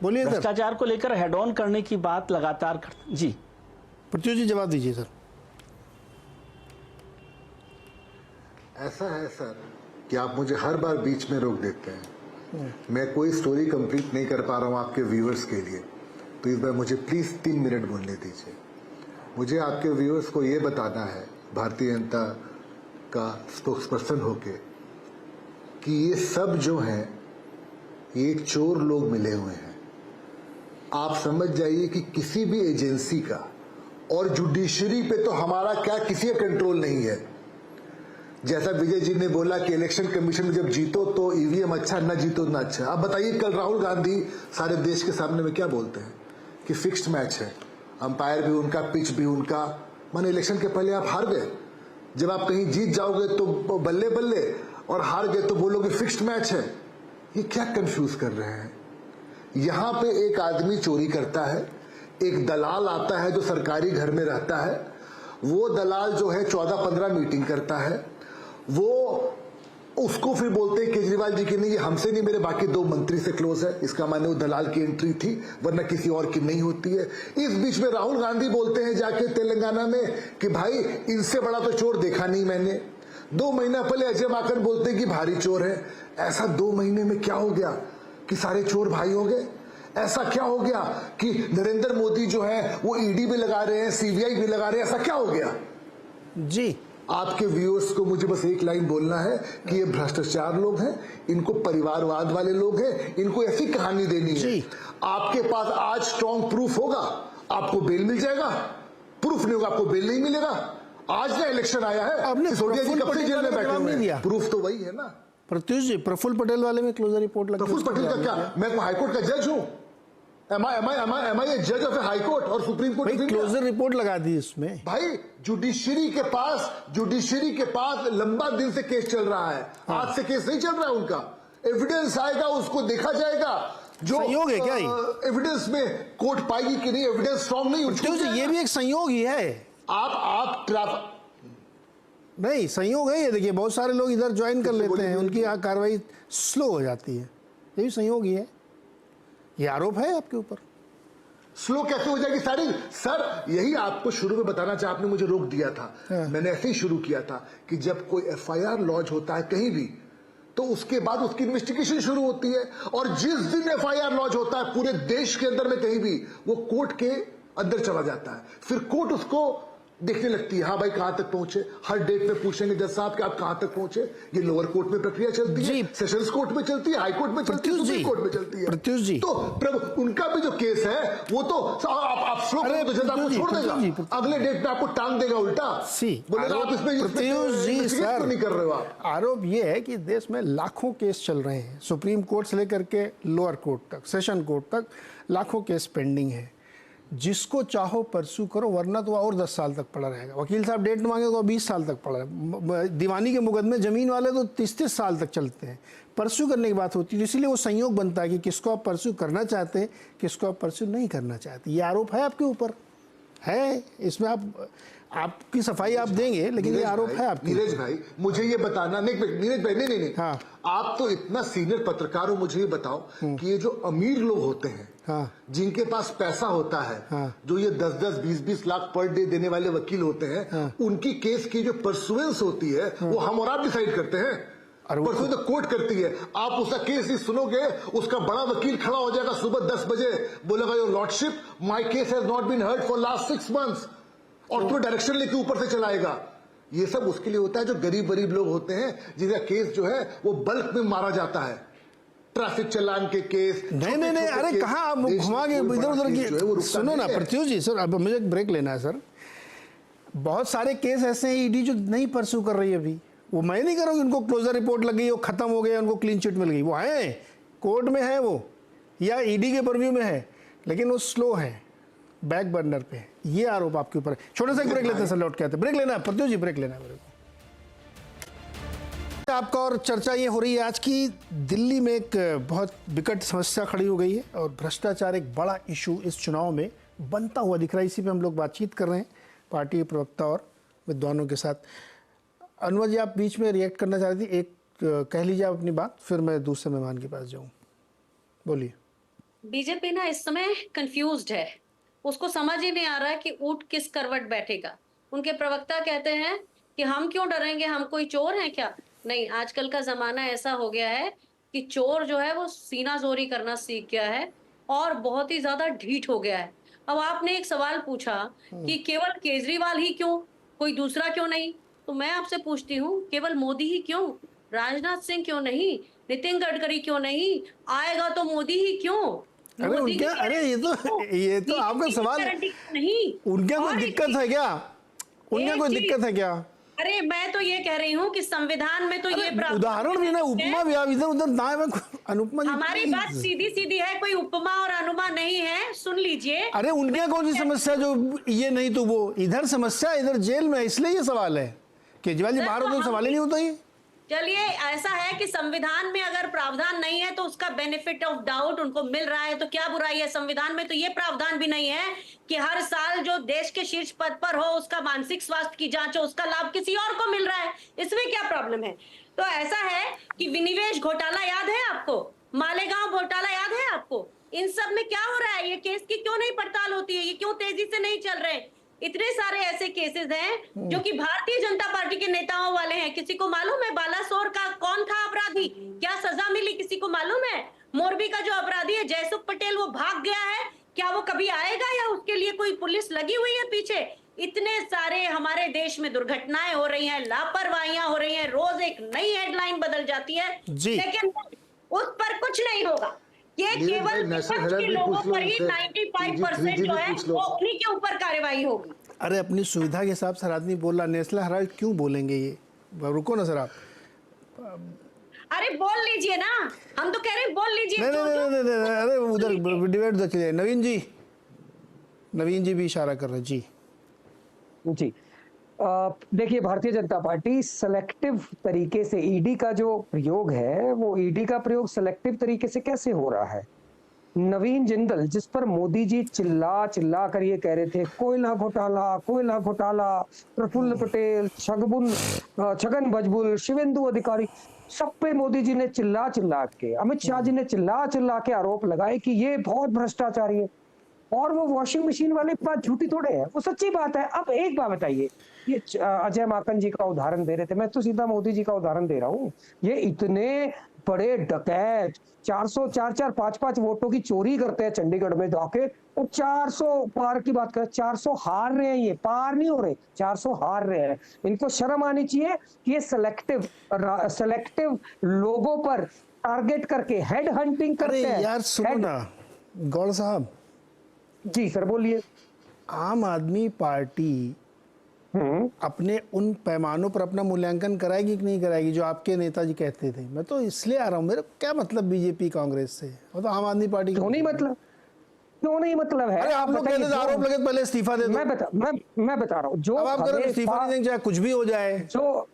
बोलिए। भ्रष्टाचार को लेकर हेड ऑन करने की बात लगातार करते जी। प्रत्युष जी जवाब दीजिए सर। ऐसा है सर कि आप मुझे हर बार बीच में रोक देते हैं। मैं कोई स्टोरी कंप्लीट नहीं कर पा रहा हूं आपके व्यूअर्स के लिए, तो इस बार मुझे प्लीज 3 मिनट बोलने दीजिए। मुझे आपके व्यूअर्स को ये बताना है, भारतीय जनता का स्पोक्सपर्सन होके, कि ये सब जो हैं ये एक चोर लोग मिले हुए हैं। आप समझ जाइए कि किसी भी एजेंसी का और जुडिशरी पे तो हमारा क्या किसी का कंट्रोल नहीं है। जैसा विजय जी ने बोला कि इलेक्शन कमीशन में जब जीतो तो ईवीएम अच्छा, ना जीतो ना अच्छा। अब बताइए, कल राहुल गांधी सारे देश के सामने में क्या बोलते हैं कि फिक्स्ड मैच है, अंपायर भी उनका, पिच भी उनका। माने इलेक्शन के पहले आप हार गए, जब आप कहीं जीत जाओगे तो बल्ले बल्ले, और हार गए तो बोलोगे फिक्स्ड मैच है। ये क्या कंफ्यूज कर रहे हैं। यहां पे एक आदमी चोरी करता है, एक दलाल आता है जो सरकारी घर में रहता है, वो दलाल जो है 14-15 मीटिंग करता है, वो उसको फिर बोलते हैं केजरीवाल जी की नहीं, ये हमसे नहीं, मेरे बाकी 2 मंत्री से क्लोज है। इसका माने वो दलाल की एंट्री थी, वरना किसी और की नहीं होती है। इस बीच में राहुल गांधी बोलते हैं जाके तेलंगाना में कि भाई इनसे बड़ा तो चोर देखा नहीं मैंने। 2 महीना पहले अजय माकन बोलते हैं कि भारी चोर है। ऐसा 2 महीने में क्या हो गया कि सारे चोर भाई हो गए? ऐसा क्या हो गया कि नरेंद्र मोदी जो है वो ईडी भी लगा रहे हैं, सीबीआई भी लगा रहे हैं? ऐसा क्या हो गया जी? आपके व्यूअर्स को मुझे बस एक लाइन बोलना है कि ये भ्रष्टाचार लोग हैं, इनको परिवारवाद वाले लोग हैं, इनको ऐसी कहानी देनी है। आपके पास आज स्ट्रॉन्ग प्रूफ होगा, आपको बेल मिल जाएगा। प्रूफ नहीं होगा, आपको बेल नहीं मिलेगा। आज ना इलेक्शन आया है, आपने सिसोदिया जी कब से जेल में बैठे हुए हैं? प्रूफ तो वही है ना। प्रत्युष जी, प्रफुल्ल पटेल वाले में क्लोजर रिपोर्ट लगी। प्रफुल्ल पटेल का क्या? मैं हाईकोर्ट का जज हूं। Am I a judge of a high court और सुप्रीम कोर्ट? क्लोजर रिपोर्ट लगा दी इसमें। भाई जुडिशरी के पास लंबा दिन से केस चल रहा है। आज से केस नहीं चल रहा है उनका। एविडेंस आएगा, उसको देखा जाएगा। जो संयोग है क्या? एविडेंस में कोर्ट पाएगी कि नहीं, एविडेंस स्ट्रॉन्ग नहीं, ये भी एक संयोग ही है। आप नहीं, संयोग है ये। देखिए, बहुत सारे लोग इधर ज्वाइन कर लेते हैं, उनकी कार्रवाई स्लो हो जाती है। ये भी संयोग ही है। ये आरोप है आपके ऊपर। स्लो कैसे हो जाएगी सारी? सर, यही आपको शुरू में बताना चाहा, आपने मुझे रोक दिया था। मैंने ऐसे ही शुरू किया था कि जब कोई एफआईआर लॉन्च होता है कहीं भी, तो उसके बाद उसकी इन्वेस्टिगेशन शुरू होती है। और जिस दिन एफआईआर लॉन्च होता है पूरे देश के अंदर में कहीं भी, वो कोर्ट के अंदर चला जाता है। फिर कोर्ट उसको देखने लगती है, हाँ भाई कहां तक पहुंचे। हर डेट में पूछेंगे जज साहब कि आप कहां तक पहुंचे। ये लोअर कोर्ट में प्रक्रिया चलती है, सेशंस कोर्ट में चलती है, हाई कोर्ट में चलती है, सुप्रीम कोर्ट में चलती है। प्रत्युष जी, तो प्रभु उनका भी जो केस है वो तो आप स्लो करो तो जज आपको छोड़ देगा, अगले डेट में आपको टांग देगा उल्टा। बोलेगा आप इसमें नहीं कर रहे हो। आप आरोप ये है कि देश में लाखों केस चल रहे हैं, सुप्रीम कोर्ट से लेकर के लोअर कोर्ट तक, सेशन कोर्ट तक लाखों केस पेंडिंग है। जिसको चाहो परसू करो, वरना तो और 10 साल तक पड़ा रहेगा। वकील साहब डेट मांगे तो 20 साल तक पड़ा है। दीवानी के मुकदमे जमीन वाले तो 30-30 साल तक चलते हैं। परसू करने की बात होती है, इसीलिए वो संयोग बनता है कि किसको आप परसू करना चाहते हैं, किसको आप परसू नहीं करना चाहते। ये आरोप है आपके ऊपर, है। इसमें आपकी सफाई आप देंगे, लेकिन ये आरोप है आपके। नीरज भाई, मुझे ये बताना, नीरज भाई, नहीं, हाँ। आप तो इतना सीनियर पत्रकार हो, मुझे ये बताओ कि ये जो अमीर लोग होते हैं, हाँ। जिनके पास पैसा होता है, हाँ। जो ये 10-10, 20-20 लाख पर डे देने वाले वकील होते हैं, हाँ। उनकी केस की जो परसुएंस होती है, हाँ। वो हम और आप डिसाइड करते हैं। परसों तो कोर्ट करती है। आप उसका केस ही सुनोगे, उसका बड़ा वकील खड़ा हो जाएगा सुबह 10 बजे, बोलेगा your lordship, my case has not been heard for last 6 months, और तुम्हें डायरेक्शन लेके ऊपर से चलाएगा। ये सब उसके लिए होता है जो गरीब लोग होते हैं, जिनका केस जो है वो बल्क में मारा जाता है। ट्रैफिक चालान के केस। नहीं, अरे कहाँ आप घुमा के इधर उधर की। सुनो ना प्रत्युष जी, सर अब मुझे ब्रेक लेना है सर। बहुत सारे केस ऐसे हैं ईडी जो नहीं परसू कर रही है अभी। वो मैं नहीं कर रहा हूँ उनको क्लोजर रिपोर्ट लग गई, वो खत्म हो गया, उनको क्लीन चिट मिल गई, वो है कोर्ट में है वो, या ईडी के परव्यू में है, लेकिन वो स्लो है, बैक बर्नर पे है। ये आरोप आपके ऊपर है। छोटे सा ब्रेक लेते हैं सर, लौट के आते। ब्रेक लेना है प्रत्युष जी, ब्रेक लेना है मेरे को। आपका और चर्चा ये हो रही है आज की दिल्ली में एक बहुत विकट समस्या खड़ी हो गई है और भ्रष्टाचार एक बड़ा इशू इस चुनाव में बनता हुआ दिख रहा है। इसी पे हम लोग बातचीत कर रहे हैं पार्टी के प्रवक्ता और विद्वानों के साथ। अनुवा जी, आप बीच में रिएक्ट करना चाह रही थी, एक कह लीजिए आप अपनी बात, फिर मैं दूसरे मेहमान के पास जाऊं। बोलिए। बीजेपी ना इस समय कंफ्यूज्ड है, उसको समझ ही नहीं आ रहा है कि ऊंट किस करवट बैठेगा। उनके प्रवक्ता कहते हैं कि हम क्यों डरेंगे, हम कोई चोर हैं क्या? नहीं, आजकल का जमाना ऐसा हो गया है कि चोर जो है वो सीना जोरी करना सीख गया है और बहुत ही ज्यादा ढीठ हो गया है। अब आपने एक सवाल पूछा कि केवल केजरीवाल ही क्यों, कोई दूसरा क्यों नहीं? तो मैं आपसे पूछती हूँ, केवल मोदी ही क्यों? राजनाथ सिंह क्यों नहीं? नितिन गडकरी क्यों नहीं? आएगा तो मोदी ही क्यों? अरे उनका, अरे ये तो आपका सवाल नहीं, उनका कोई दिक्कत है क्या? उनका कोई दिक्कत है क्या? अरे मैं तो ये कह रही हूँ कि संविधान में तो ये उदाहरण भी ना, उपमा भी आप इधर उधर दाएं में अनुपमा जी, हमारी बात सीधी सीधी है, कोई उपमा और अनुमा नहीं है, सुन लीजिए। अरे उनके कौन सी समस्या जो ये नहीं तो वो, इधर समस्या, इधर जेल में, इसलिए ये सवाल है। केजरीवाल जी बाहर हो तो सवाल ही नहीं होता ये। चलिए, ऐसा है कि संविधान में अगर प्रावधान नहीं है तो उसका बेनिफिट ऑफ डाउट उनको मिल रहा है, तो क्या बुराई है? संविधान में तो ये प्रावधान भी नहीं है कि हर साल जो देश के शीर्ष पद पर हो उसका मानसिक स्वास्थ्य की जांच हो, उसका लाभ किसी और को मिल रहा है, इसमें क्या प्रॉब्लम है? तो ऐसा है कि विनिवेश घोटाला याद है आपको, मालेगांव घोटाला याद है आपको? इन सब में क्या हो रहा है? ये केस की क्यों नहीं पड़ताल होती है? ये क्यों तेजी से नहीं चल रहे? इतने सारे ऐसे केसेस हैं जो कि भारतीय जनता पार्टी के नेताओं वाले हैं। किसी को मालूम है बालासोर का कौन था अपराधी, क्या सजा मिली? किसी को मालूम है? मोरबी का जो अपराधी है जयसुख पटेल, वो भाग गया है, क्या वो कभी आएगा या उसके लिए कोई पुलिस लगी हुई है पीछे? इतने सारे हमारे देश में दुर्घटनाएं हो रही हैं, लापरवाहियां हो रही हैं, रोज एक नई हेडलाइन बदल जाती है, लेकिन उस पर कुछ नहीं होगा। ये केवल विपक्ष के लोगों पर ही 95% जो है वो उन्हीं के ऊपर कार्रवाई होगी। अरे अपनी सुविधा के हिसाब से आदमी बोल रहा, नेशनल हेराल्ड क्यों बोलेंगे ये? रुको ना सर आप। अरे बोल लीजिए ना, हम तो कह रहे हैं बोल लीजिए। नहीं, अरे उधर डिबेट तो चलिए। नवीन जी भी इशारा कर रहे हैं। जी देखिए, भारतीय जनता पार्टी सेलेक्टिव तरीके से ईडी का जो प्रयोग है, वो ईडी का प्रयोग सेलेक्टिव तरीके से कैसे हो रहा है? नवीन जिंदल, जिस पर मोदी जी चिल्ला चिल्ला कर ये कह रहे थे कोयला घोटाला, प्रफुल्ल पटेल, छगन भुजबल, शिवेंदु अधिकारी, सब पे मोदी जी ने चिल्ला चिल्ला के, अमित शाह जी ने चिल्ला चिल्ला के आरोप लगाए कि ये बहुत भ्रष्टाचारी है। और वो वॉशिंग मशीन वाली बात झूठी थोड़े है, वो सच्ची बात है। अब एक बात बताइए, ये अजय माकन जी का उदाहरण दे रहे थे, मैं तो सीधा मोदी जी का उदाहरण दे रहा हूँ। ये इतने बड़े डकैत 400, 400, 500 वोटों की चोरी करते हैं चंडीगढ़ में जाके, और 400 पार की बात करें, 400 हार रहे हैं, ये पार नहीं हो रहे, 400 हार रहे हैं। इनको शर्म आनी चाहिए कि ये सेलेक्टिव लोगों पर टारगेट करके हेड हंटिंग करते हैं। यार सुनो ना गौड़ साहब। जी सर बोलिए। आम आदमी पार्टी अपने उन पैमानों पर अपना मूल्यांकन कराएगी कि नहीं कराएगी जो आपके नेताजी कहते थे? मैं तो इसलिए आ रहा हूँ, मेरा क्या मतलब बीजेपी कांग्रेस से, वो तो आम आदमी पार्टी क्यों नहीं मतलब है? अरे आप लोग कहते थे आरोप लगे पहले इस्तीफा दे दो। मैं बता रहा हूँ, जो अब आप करो इस्तीफा नहीं देंगे, चाहे कुछ भी हो जाए। जो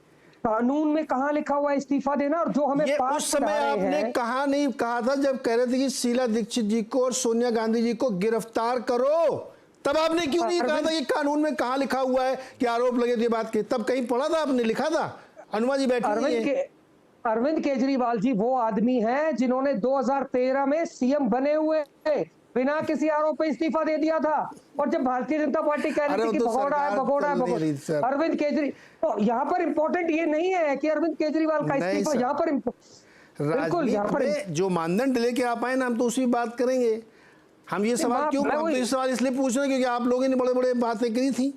कानून में कहाँ लिखा हुआ है इस्तीफा देना, और जो हमें उस समय आपने कहा था जब कह रहे थे कि शीला दीक्षित जी को और सोनिया गांधी जी को गिरफ्तार करो, तब आपने क्यों नहीं कहा था कि कानून में कहाँ लिखा हुआ है कि आरोप लगे थे? बात की तब कहीं पढ़ा था आपने, लिखा था? अनुमा जी बैठे अरविंद केजरीवाल जी वो आदमी हैं जिन्होंने 2013 में सीएम बने हुए बिना किसी आरोप पे इस्तीफा दे दिया था। और जब भारतीय जनता पार्टी कह रही थी कि भगोड़ा है, अरविंद केजरीवाल, तो यहाँ पर इंपॉर्टेंट ये नहीं है कि अरविंद केजरीवाल का इस्तीफा, यहाँ पर बिल्कुल यहाँ पर जो मानदंड लेके आप आए ना, हम तो उसी बात करेंगे। हम ये सवाल क्यों, हम तो ये सवाल इसलिए पूछ रहे हैं क्योंकि आप लोगों ने बड़े बड़े बातें करी थी।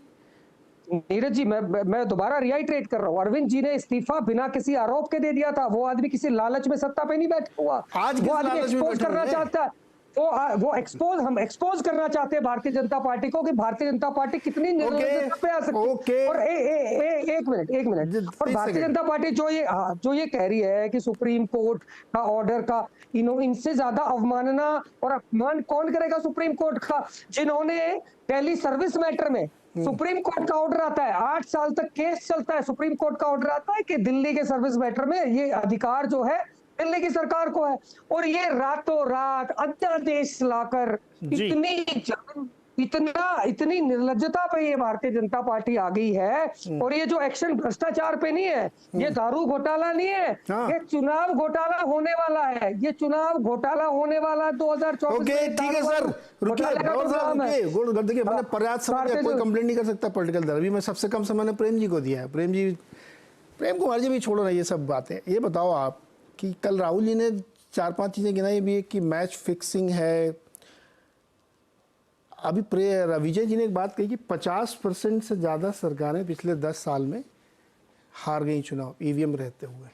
नीरज जी, मैं दोबारा रिआइट्रेट कर रहा हूँ, अरविंद जी ने इस्तीफा बिना किसी आरोप के दे दिया था। वो आदमी किसी लालच में सत्ता पे नहीं बैठा हुआ, आज वो आदमी एक्सपोज करना चाहता है, वो एक्सपोज करना चाहते हैं भारतीय जनता पार्टी को कि भारतीय जनता पार्टी कितनी निर्दोष पे आ सकती है। और एक मिनट, और भारतीय जनता पार्टी जो ये कह रही है कि सुप्रीम कोर्ट का ऑर्डर का इनसे ज्यादा अवमानना और अपमान कौन करेगा सुप्रीम कोर्ट का, जिन्होंने दिल्ली सर्विस मैटर में सुप्रीम कोर्ट का ऑर्डर आता है, 8 साल तक केस चलता है, सुप्रीम कोर्ट का ऑर्डर आता है कि दिल्ली के सर्विस मैटर में ये अधिकार जो है दिल्ली की सरकार को है, और ये रातों रात अध्यादेश लाकर इतनी निर्लज्जता पे ये भारतीय जनता पार्टी आ गई है। और ये जो एक्शन भ्रष्टाचार पे नहीं है, ये दारू घोटाला नहीं है, ये चुनाव घोटाला होने वाला है, ये चुनाव घोटाला होने वाला 2024। ओके ठीक है सर, रुकिए। देखिए मैंने पर्याप्त समय कोई कंप्लेंट नहीं कर सकता पॉलिटिकल दल। अभी मैं सबसे कम समय ने प्रेम जी को दिया है। प्रेम कुमार जी भी छोड़ो ना ये सब बातें। ये बताओ आप कि कल राहुल जी ने 4-5 चीजें गिनाई भी है कि मैच फिक्सिंग है। अभी विजय जी ने एक बात कही कि 50% से ज़्यादा सरकारें पिछले 10 साल में हार गई चुनाव ईवीएम रहते हुए।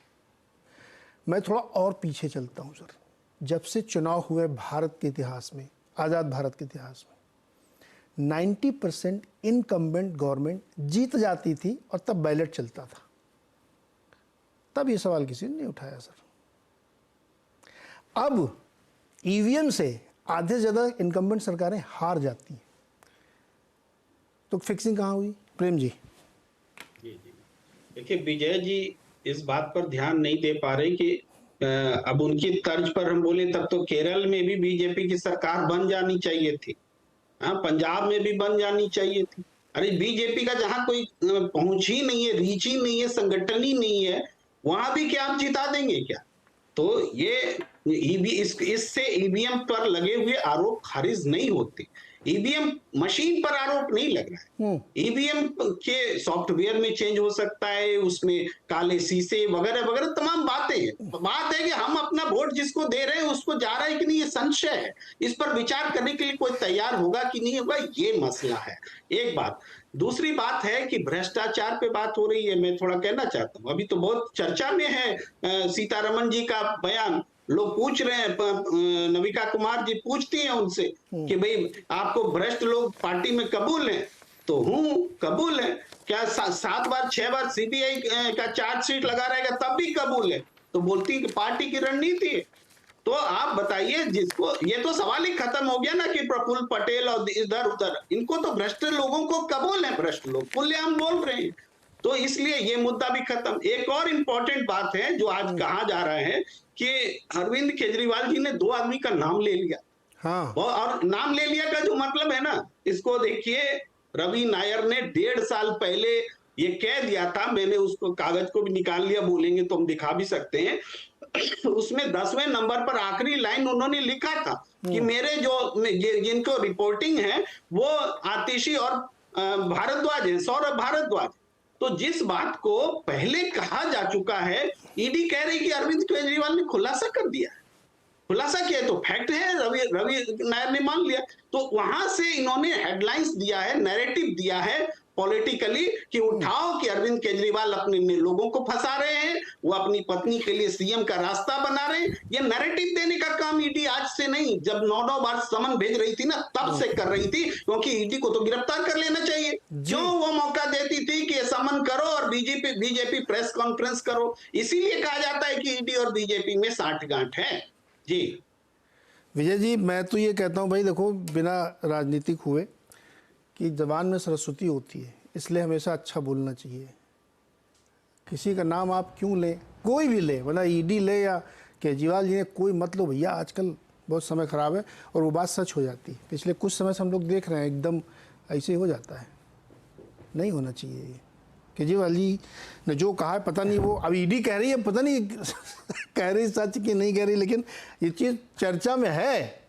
मैं थोड़ा और पीछे चलता हूं सर। जब से चुनाव हुए भारत के इतिहास में, आज़ाद भारत के इतिहास में 90% इनकम्बेंट गवर्नमेंट जीत जाती थी और तब बैलेट चलता था। तब ये सवाल किसी ने नहीं उठाया सर। अब ईवीएम से आधे से ज्यादा इनकम्बेंट सरकारें हार जाती हैं, तो फिक्सिंग कहाँ हुई? प्रेम जी। देखिए विजय जी इस बात पर ध्यान नहीं दे पा रहे कि अब उनकी तर्ज पर हम बोले तब तो केरल में भी बीजेपी की सरकार बन जानी चाहिए थी, हाँ पंजाब में भी बन जानी चाहिए थी। अरे बीजेपी का जहां कोई पहुंच ही नहीं है, रीच ही नहीं है, संगठन ही नहीं है, वहां भी क्या आप जिता देंगे क्या? तो ये इससे ईवीएम पर लगे हुए आरोप खारिज नहीं होते। ईवीएम मशीन पर आरोप नहीं लग रहा है। ईवीएम के सॉफ्टवेयर में चेंज हो सकता है, उसमें काले शीशे वगैरह वगैरह तमाम बातें हैं। बात है कि हम अपना वोट जिसको दे रहे हैं उसको जा रहा है कि नहीं, ये संशय है। इस पर विचार करने के लिए कोई तैयार होगा कि नहीं होगा, ये मसला है। एक बात। दूसरी बात है कि भ्रष्टाचार पे बात हो रही है, मैं थोड़ा कहना चाहता हूँ। अभी तो बहुत चर्चा में है सीतारमण जी का बयान। लोग पूछ रहे हैं, नविका कुमार जी पूछती हैं उनसे कि भाई आपको भ्रष्ट लोग पार्टी में कबूल हैं? तो कबूल है। क्या 7 बार 6 बार सीबीआई का चार्जशीट लगा रहेगा तब भी कबूल है? तो बोलती है कि पार्टी की रणनीति है। तो आप बताइए, जिसको ये तो सवाल ही खत्म हो गया ना कि प्रफुल्ल पटेल और इधर उधर, इनको तो भ्रष्ट लोगों को कबूल है, भ्रष्ट लोग खुलेआम बोल रहे हैं। तो इसलिए ये मुद्दा भी खत्म। एक और इंपॉर्टेंट बात है जो आज कहा जा रहा है कि अरविंद केजरीवाल जी ने 2 आदमी का नाम ले लिया। हाँ। और नाम ले लिया का जो मतलब है ना, इसको देखिए, रवि नायर ने 1.5 साल पहले ये कह दिया था, मैंने उसको कागज को भी निकाल लिया, बोलेंगे तो हम दिखा भी सकते हैं। उसमें 10वें नंबर पर आखिरी लाइन उन्होंने लिखा था कि मेरे जो जिनको रिपोर्टिंग है वो आतिशी और भारद्वाज है, सौरभ भारद्वाज। तो जिस बात को पहले कहा जा चुका है, ईडी कह रही कि अरविंद केजरीवाल ने खुलासा कर दिया, खुलासा किया, तो फैक्ट है, रवि नायर ने मान लिया। तो वहां से इन्होंने हेडलाइंस दिया है, नैरेटिव दिया है पॉलिटिकली कि उठाओ कि अरविंद केजरीवाल अपने लोगों को फंसा रहे हैं, वो अपनी पत्नी के लिए सीएम का रास्ता बना रहे हैं। ये नैरेटिव देने का काम ईडी आज से नहीं, जब 9 बार समन भेज रही थी ना तब से कर रही थी, क्योंकि ईडी को तो गिरफ्तार कर लेना चाहिए। क्यों वो मौका देती थी कि समन करो और बीजेपी प्रेस कॉन्फ्रेंस करो। इसीलिए कहा जाता है कि ईडी और बीजेपी में साठगांठ है। जी विजय जी, मैं तो ये कहता हूँ भाई देखो, बिना राजनीतिक हुए कि जबान में सरस्वती होती है, इसलिए हमेशा अच्छा बोलना चाहिए। किसी का नाम आप क्यों लें, कोई भी ले, मतलब ईडी ले या केजरीवाल जी ने, कोई मत लो भैया, आजकल बहुत समय ख़राब है। और वो बात सच हो जाती है। पिछले कुछ समय से हम लोग देख रहे हैं एकदम ऐसे ही हो जाता है, नहीं होना चाहिए ये। केजरीवाल जी ने जो कहा है, पता नहीं वो अब ईडी कह रही है, पता नहीं कह रही सच कि नहीं कह रही, लेकिन ये चीज़ चर्चा में है।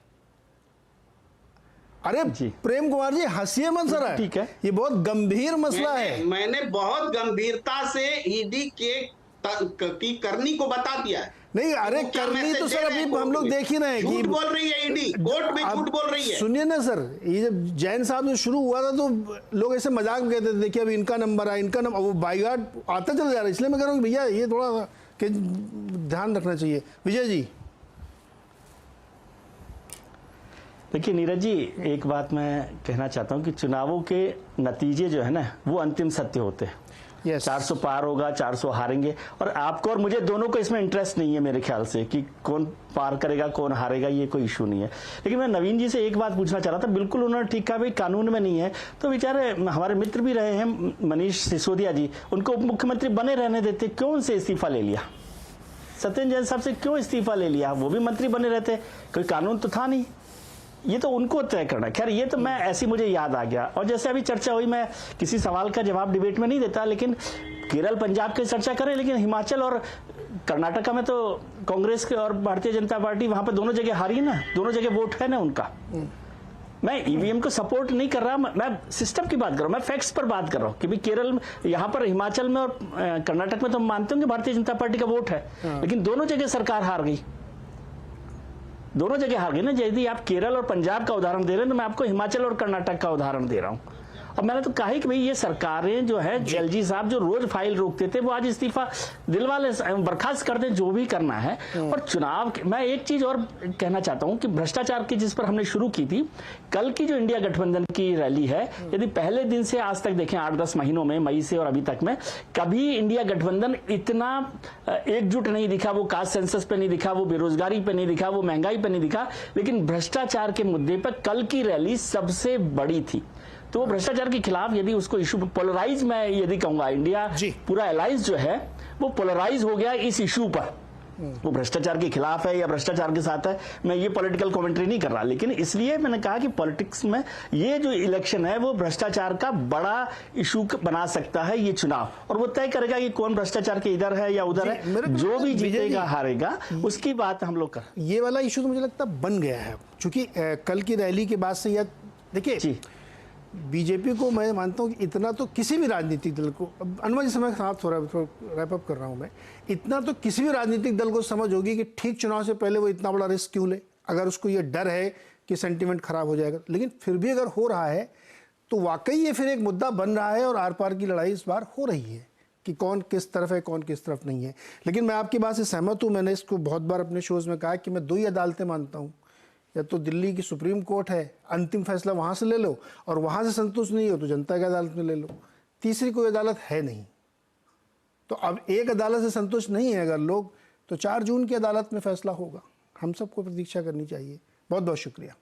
अरे प्रेम कुमार जी हंसिए मत जरा, ठीक है, ये बहुत गंभीर मसला है। मैंने बहुत गंभीरता से ईडी की करनी को बता दिया है। नहीं, अरे करनी तो सर अभी हम लोग देख ही रहे हैं कि झूठ बोल रही है ईडी, कोर्ट में झूठ बोल रही है। सुनिए ना सर, ये जब जैन साहब जो शुरू हुआ था तो लोग ऐसे मजाक में कहते थे, देखिए अभी इनका नंबर है, इनका नंबर, वो बाईगार्ड आता चला जा रहा है। इसलिए मैं कह रहा हूँ भैया ये थोड़ा ध्यान रखना चाहिए। विजय जी। देखिए नीरज जी, एक बात मैं कहना चाहता हूं कि चुनावों के नतीजे जो है ना वो अंतिम सत्य होते हैं, Yes. 400 पार होगा, 400 हारेंगे। और आपको और मुझे दोनों को इसमें इंटरेस्ट नहीं है मेरे ख्याल से कि कौन पार करेगा कौन हारेगा, ये कोई इशू नहीं है। लेकिन मैं नवीन जी से एक बात पूछना चाह रहा था, बिल्कुल उन्होंने ठीक कहा भाई कानून में नहीं है, तो बेचारे हमारे मित्र भी रहे हैं मनीष सिसोदिया जी, उनको उप मुख्यमंत्री बने रहने देते, क्यों उनसे इस्तीफा ले लिया? सत्येंद्र जैन साहब से क्यों इस्तीफा ले लिया? वो भी मंत्री बने रहते, कोई कानून तो था नहीं। ये तो उनको तय करना। खैर ये तो मैं ऐसी मुझे याद आ गया। और जैसे अभी चर्चा हुई, मैं किसी सवाल का जवाब डिबेट में नहीं देता, लेकिन केरल पंजाब की चर्चा करें, लेकिन हिमाचल और कर्नाटका में तो कांग्रेस के और भारतीय जनता पार्टी वहां पे दोनों जगह हारी ना, दोनों जगह वोट है ना उनका। मैं ईवीएम को सपोर्ट नहीं कर रहा, मैं सिस्टम की बात कर रहा हूं, मैं फैक्ट्स पर बात कर रहा हूं कि भाई केरल में, यहाँ पर हिमाचल में और कर्नाटक में तो हम मानते हैं कि भारतीय जनता पार्टी का वोट है, लेकिन दोनों जगह सरकार हार गई, दोनों जगह हार गई ना। यदि आप केरल और पंजाब का उदाहरण दे रहे हैं तो मैं आपको हिमाचल और कर्नाटक का उदाहरण दे रहा हूं। अब मैंने तो कहा ही कि भाई ये सरकारें जो है, एलजी साहब जो रोज फाइल रोकते थे वो आज इस्तीफा दिलवाले बर्खास्त कर दें, जो भी करना है। और चुनाव, मैं एक चीज और कहना चाहता हूं कि भ्रष्टाचार की जिस पर हमने शुरू की थी, कल की जो इंडिया गठबंधन की रैली है, यदि पहले दिन से आज तक देखें 8-10 महीनों में, मई से और अभी तक में, कभी इंडिया गठबंधन इतना एकजुट नहीं दिखा। वो कास्ट सेंसस पे नहीं दिखा, वो बेरोजगारी पे नहीं दिखा, वो महंगाई पे नहीं दिखा, लेकिन भ्रष्टाचार के मुद्दे पर कल की रैली सबसे बड़ी थी। तो भ्रष्टाचार के खिलाफ यदि उसको इशू पोलराइज, मैं यदि कहूंगा इंडिया पूरा अलायंस जो है वो पोलराइज हो गया इस इशू पर। वो भ्रष्टाचार के खिलाफ है या भ्रष्टाचार के साथ है, मैं ये पॉलिटिकल कमेंट्री नहीं कर रहा, लेकिन इसलिए मैंने कहा कि पॉलिटिक्स में ये जो इलेक्शन है वो भ्रष्टाचार का बड़ा इशू बना सकता है ये चुनाव, और वो तय करेगा कि कौन भ्रष्टाचार के इधर है या उधर है। जो भी जीतेगा हारेगा उसकी बात हम लोग कर। ये वाला इशू तो मुझे लगता है बन गया है, क्योंकि कल की रैली के बाद से, या देखिए बीजेपी को मैं मानता हूँ कि इतना तो किसी भी राजनीतिक दल को, अनुमान जी समय समाप्त हो रहा है, रैप अप कर रहा हूँ मैं, इतना तो किसी भी राजनीतिक दल को समझ होगी कि ठीक चुनाव से पहले वो इतना बड़ा रिस्क क्यों ले, अगर उसको ये डर है कि सेंटीमेंट खराब हो जाएगा। लेकिन फिर भी अगर हो रहा है तो वाकई ये फिर एक मुद्दा बन रहा है, और आर पार की लड़ाई इस बार हो रही है कि कौन किस तरफ है, कौन किस तरफ नहीं है। लेकिन मैं आपकी बात से सहमत हूँ, मैंने इसको बहुत बार अपने शोज में कहा कि मैं 2 ही अदालतें मानता हूँ, या तो दिल्ली की सुप्रीम कोर्ट है, अंतिम फैसला वहाँ से ले लो, और वहाँ से संतुष्ट नहीं हो तो जनता की अदालत में ले लो, तीसरी कोई अदालत है नहीं। तो अब एक अदालत से संतुष्ट नहीं है अगर लोग, तो 4 जून की अदालत में फैसला होगा। हम सबको प्रतीक्षा करनी चाहिए। बहुत बहुत शुक्रिया।